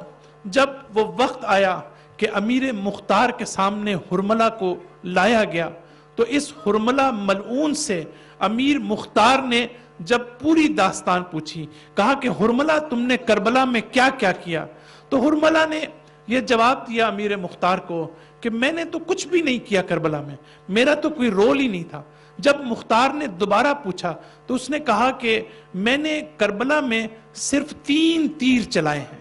جب وہ وقت آیا کہ امیر مختار کے سامنے حرملہ کو لایا گیا تو اس حرملہ ملعون سے امیر مختار نے جب پوری داستان پوچھی، کہا کہ حرملہ تم نے کربلا میں کیا کیا کیا؟ تو حرملہ نے یہ جواب دیا امیر مختار کو کہ میں نے تو کچھ بھی نہیں کیا کربلا میں، میرا تو کوئی رول ہی نہیں تھا۔ جب مختار نے دوبارہ پوچھا تو اس نے کہا کہ میں نے کربلا میں صرف 3 تیر چلائے ہیں،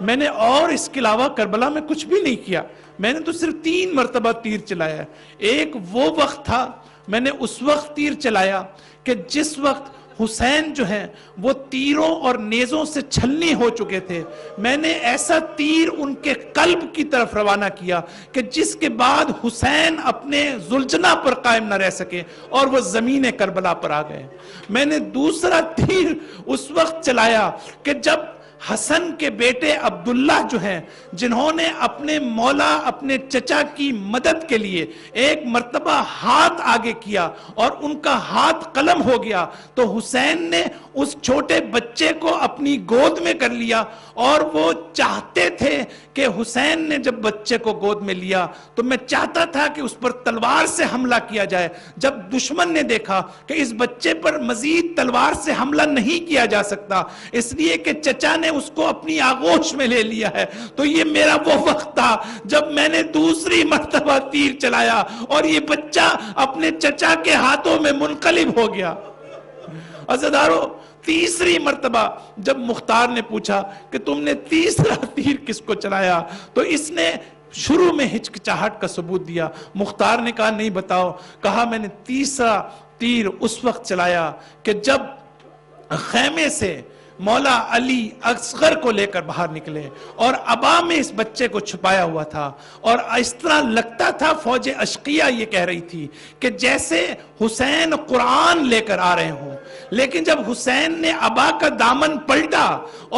میں نے اور اس کے علاوہ کربلا میں کچھ بھی نہیں کیا، میں نے تو صرف 3 مرتبہ تیر چلایا ہے۔ ایک وہ وقت تھا، میں نے اس وقت تیر چلایا کہ جس وقت حسین جو ہیں وہ تیروں اور نیزوں سے چھلنی ہو چکے تھے، میں نے ایسا تیر ان کے قلب کی طرف روانہ کیا کہ جس کے بعد حسین اپنے زلجنا پر قائم نہ رہ سکے اور وہ زمین کربلا پر آ گئے۔ میں نے دوسرا تیر اس وقت چلایا کہ جب حسن کے بیٹے عبداللہ جو ہیں، جنہوں نے اپنے مولا اپنے چچا کی مدد کے لیے ایک مرتبہ ہاتھ آگے کیا اور ان کا ہاتھ قلم ہو گیا، تو حسین نے اس چھوٹے بچے کو اپنی گود میں کر لیا، اور وہ چاہتے تھے کہ حسین نے جب بچے کو گود میں لیا تو میں چاہتا تھا کہ اس پر تلوار سے حملہ کیا جائے۔ جب دشمن نے دیکھا کہ اس بچے پر مزید تلوار سے حملہ نہیں کیا جا سکتا، اس لیے کہ چچا نے اس کو اپنی آغوش میں لے لیا ہے، تو یہ میرا وہ وقت تھا جب میں نے دوسری مرتبہ تیر چلایا اور یہ بچہ اپنے چچا کے ہاتھوں میں منقلب ہو گیا۔ عزیزدارو، تیسری مرتبہ جب مختار نے پوچھا کہ تم نے تیسرا تیر کس کو چلایا، تو اس نے شروع میں ہچکچاہٹ کا ثبوت دیا۔ مختار نے کہا نہیں بتاؤ، کہا میں نے تیسرا تیر اس وقت چلایا کہ جب خیمے سے مولا علی اصغر کو لے کر باہر نکلے اور ابا میں اس بچے کو چھپایا ہوا تھا، اور اس طرح لگتا تھا فوج اشقیہ یہ کہہ رہی تھی کہ جیسے حسین قرآن لے کر آ رہے ہوں، لیکن جب حسین نے ابا کا دامن پلٹا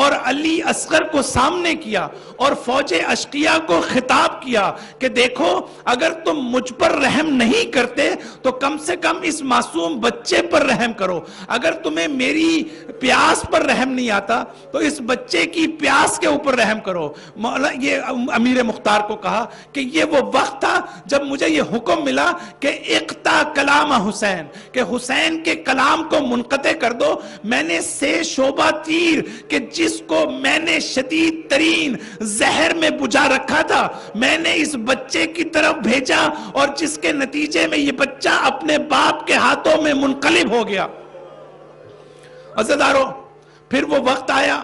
اور علی اصغر کو سامنے کیا اور فوج اشقیہ کو خطاب کیا کہ دیکھو اگر تم مجھ پر رحم نہیں کرتے تو کم سے کم اس معصوم بچے پر رحم کرو، اگر تمہیں میری پیاس پر رحم نہیں آتا تو اس بچے کی پیاس کے اوپر رحم کرو۔ مولا یہ امیر مختار کو کہا کہ یہ وہ وقت تھا جب مجھے یہ حکم ملا کہ اقطع کلام حسین، کہ حسین کے کلام کو منقطع کر دو۔ میں نے سے شعبہ تیر کہ جس کو میں نے شدید ترین زہر میں بجھا رکھا تھا، میں نے اس بچے کی طرف بھیجا، اور جس کے نتیجے میں یہ بچہ اپنے باپ کے ہاتھوں میں منقلب ہو گیا۔ عزیزدارو، پھر وہ وقت آیا،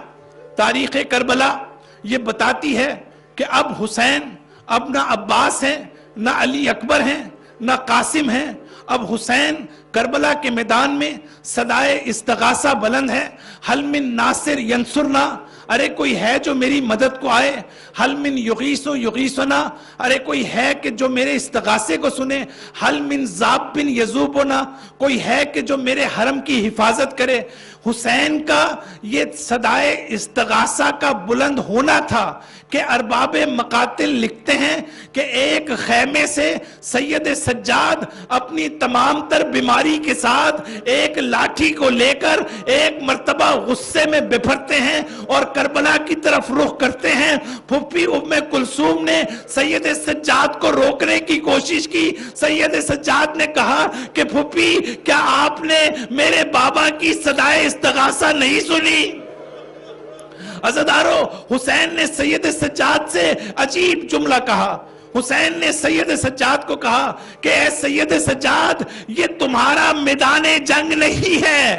تاریخ کربلا یہ بتاتی ہے کہ اب حسین اب نہ عباس ہیں، نہ علی اکبر ہیں، نہ قاسم ہیں، اب حسین کربلا کے میدان میں صدائے استغاثہ بلند ہے، حل من ناصر ینصرنا، ارے کوئی ہے جو میری مدد کو آئے، حل من یغیثو یغیثنا، ارے کوئی ہے کہ جو میرے استغاثے کو سنے، حل من ذاب بن یذوبنا، کوئی ہے کہ جو میرے حرم کی حفاظت کرے۔ حسین کا یہ صدائے استغاثہ کا بلند ہونا تھا کہ ارباب مقاتل لکھتے ہیں کہ ایک خیمے سے سید سجاد اپنی تمام تر بیماری کے ساتھ ایک لاٹھی کو لے کر ایک مرتبہ غصے میں بپھرتے ہیں اور کربلا کی طرف رخ کرتے ہیں۔ پھپھی ام کلثوم نے سید سجاد کو روکنے کی کوشش کی، سید سجاد نے کہا کہ پھپھی کیا آپ نے میرے بابا کی صدائے استغاثہ نہیں سنی؟ عزیزدارو، حسین نے سید سجاد سے عجیب جملہ کہا۔ حسین نے سید سجاد کو کہا کہ اے سید سجاد، یہ تمہارا میدان جنگ نہیں ہے،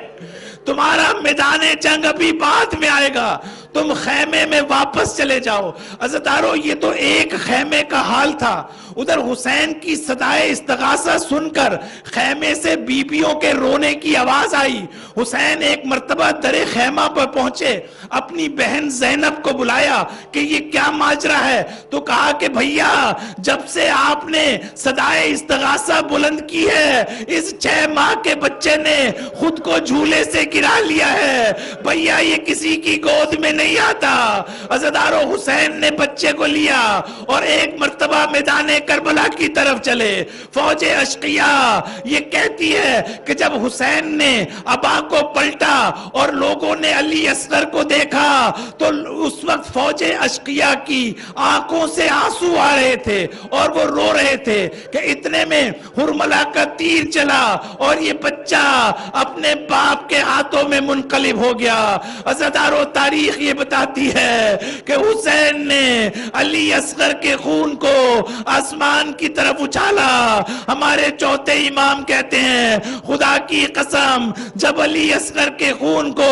تمہارا میدان جنگ ابھی بعد میں آئے گا، تم خیمے میں واپس چلے جاؤ۔ عزیزدارو، یہ تو ایک خیمے کا حال تھا، ادھر حسین کی صدائے استغاثہ سن کر خیمے سے بیبیوں کے رونے کی آواز آئی۔ حسین ایک مرتبہ در خیمہ پر پہنچے، اپنی بہن زینب کو بلایا کہ یہ کیا ماجرا ہے، تو کہا کہ بھیا جب سے آپ نے صدائے استغاثہ بلند کی ہے، اس 6 ماہ کے بچے نے خود کو جھولے سے گرا لیا ہے، بھیا یہ کسی کی گود میں نہیں آتا. عزیزانو حسین نے بچے کو لیا اور ایک مرتبہ میدان کربلا کی طرف چلے. فوج اشقیاء یہ کہتی ہے کہ جب حسین نے ابا کو پلٹا اور لوگوں نے علی اصغر کو دیکھا تو اس وقت فوج اشقیاء کی آنکھوں سے آنسو آ رہے تھے اور وہ رو رہے تھے کہ اتنے میں ہرملا کا تیر چلا اور یہ بچہ اپنے باپ کے ہاتھوں میں منقلب ہو گیا. عزیزانو تاریخ یہ بتاتی ہے کہ حسین نے علی اصغر کے خون کو آسمان کی طرف اچھالا. ہمارے چوتھے امام کہتے ہیں خدا کی قسم جب علی اصغر کے خون کو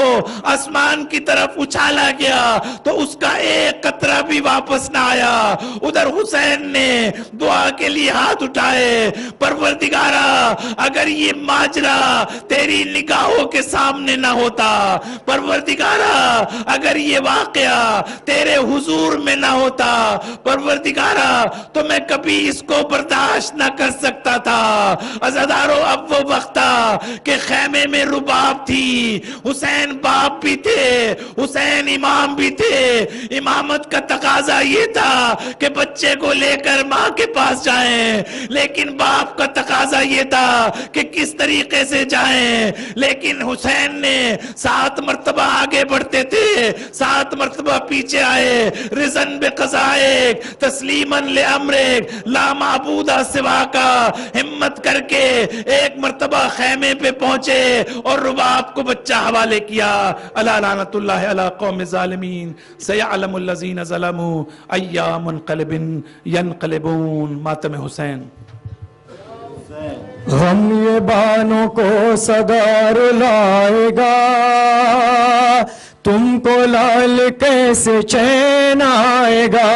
آسمان کی طرف اچھالا گیا تو اس کا ایک قطرہ بھی واپس نہ آیا. ادھر حسین نے دعا کے لیے ہاتھ اٹھائے, پروردگارا اگر یہ ماجرا تیری نگاہوں کے سامنے نہ ہوتا, پروردگارا اگر یہ واقعہ تیرے حضور میں نہ ہوتا, پروردگارا تو میں کبھی اس کو برداشت نہ کر سکتا تھا. عزیزانو اب وہ وقت تھا کہ خیمے میں رباب تھی, حسین باپ بھی تھے, حسین امام بھی تھے. امامت کا تقاضا یہ تھا کہ بچے کو لے کر ماں کے پاس جائیں, لیکن باپ کا تقاضا یہ تھا کہ کس طریقے سے جائیں. لیکن حسین نے 7 مرتبہ آگے بڑھتے تھے, 7 مرتبہ پیچھے آئے. رضن بقضائک تسلیماً لامرک لا معبود سوا کا, ہمت کر کے ایک مرتبہ خیمے پہ پہنچے اور رباب کو بچہ حوالے کیا. الا لعنت اللہ علی قوم الظالمین سیعلم الذین ظلموا ای منقلب ینقلبون. ماتم حسین.
غم یہ بانوں کو صدر لائے گا, تم کو لال کیسے چین آئے گا.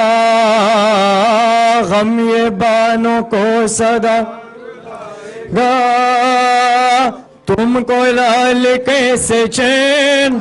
غم یہ بانوں کو صدر گا, تم کو لال کیسے چین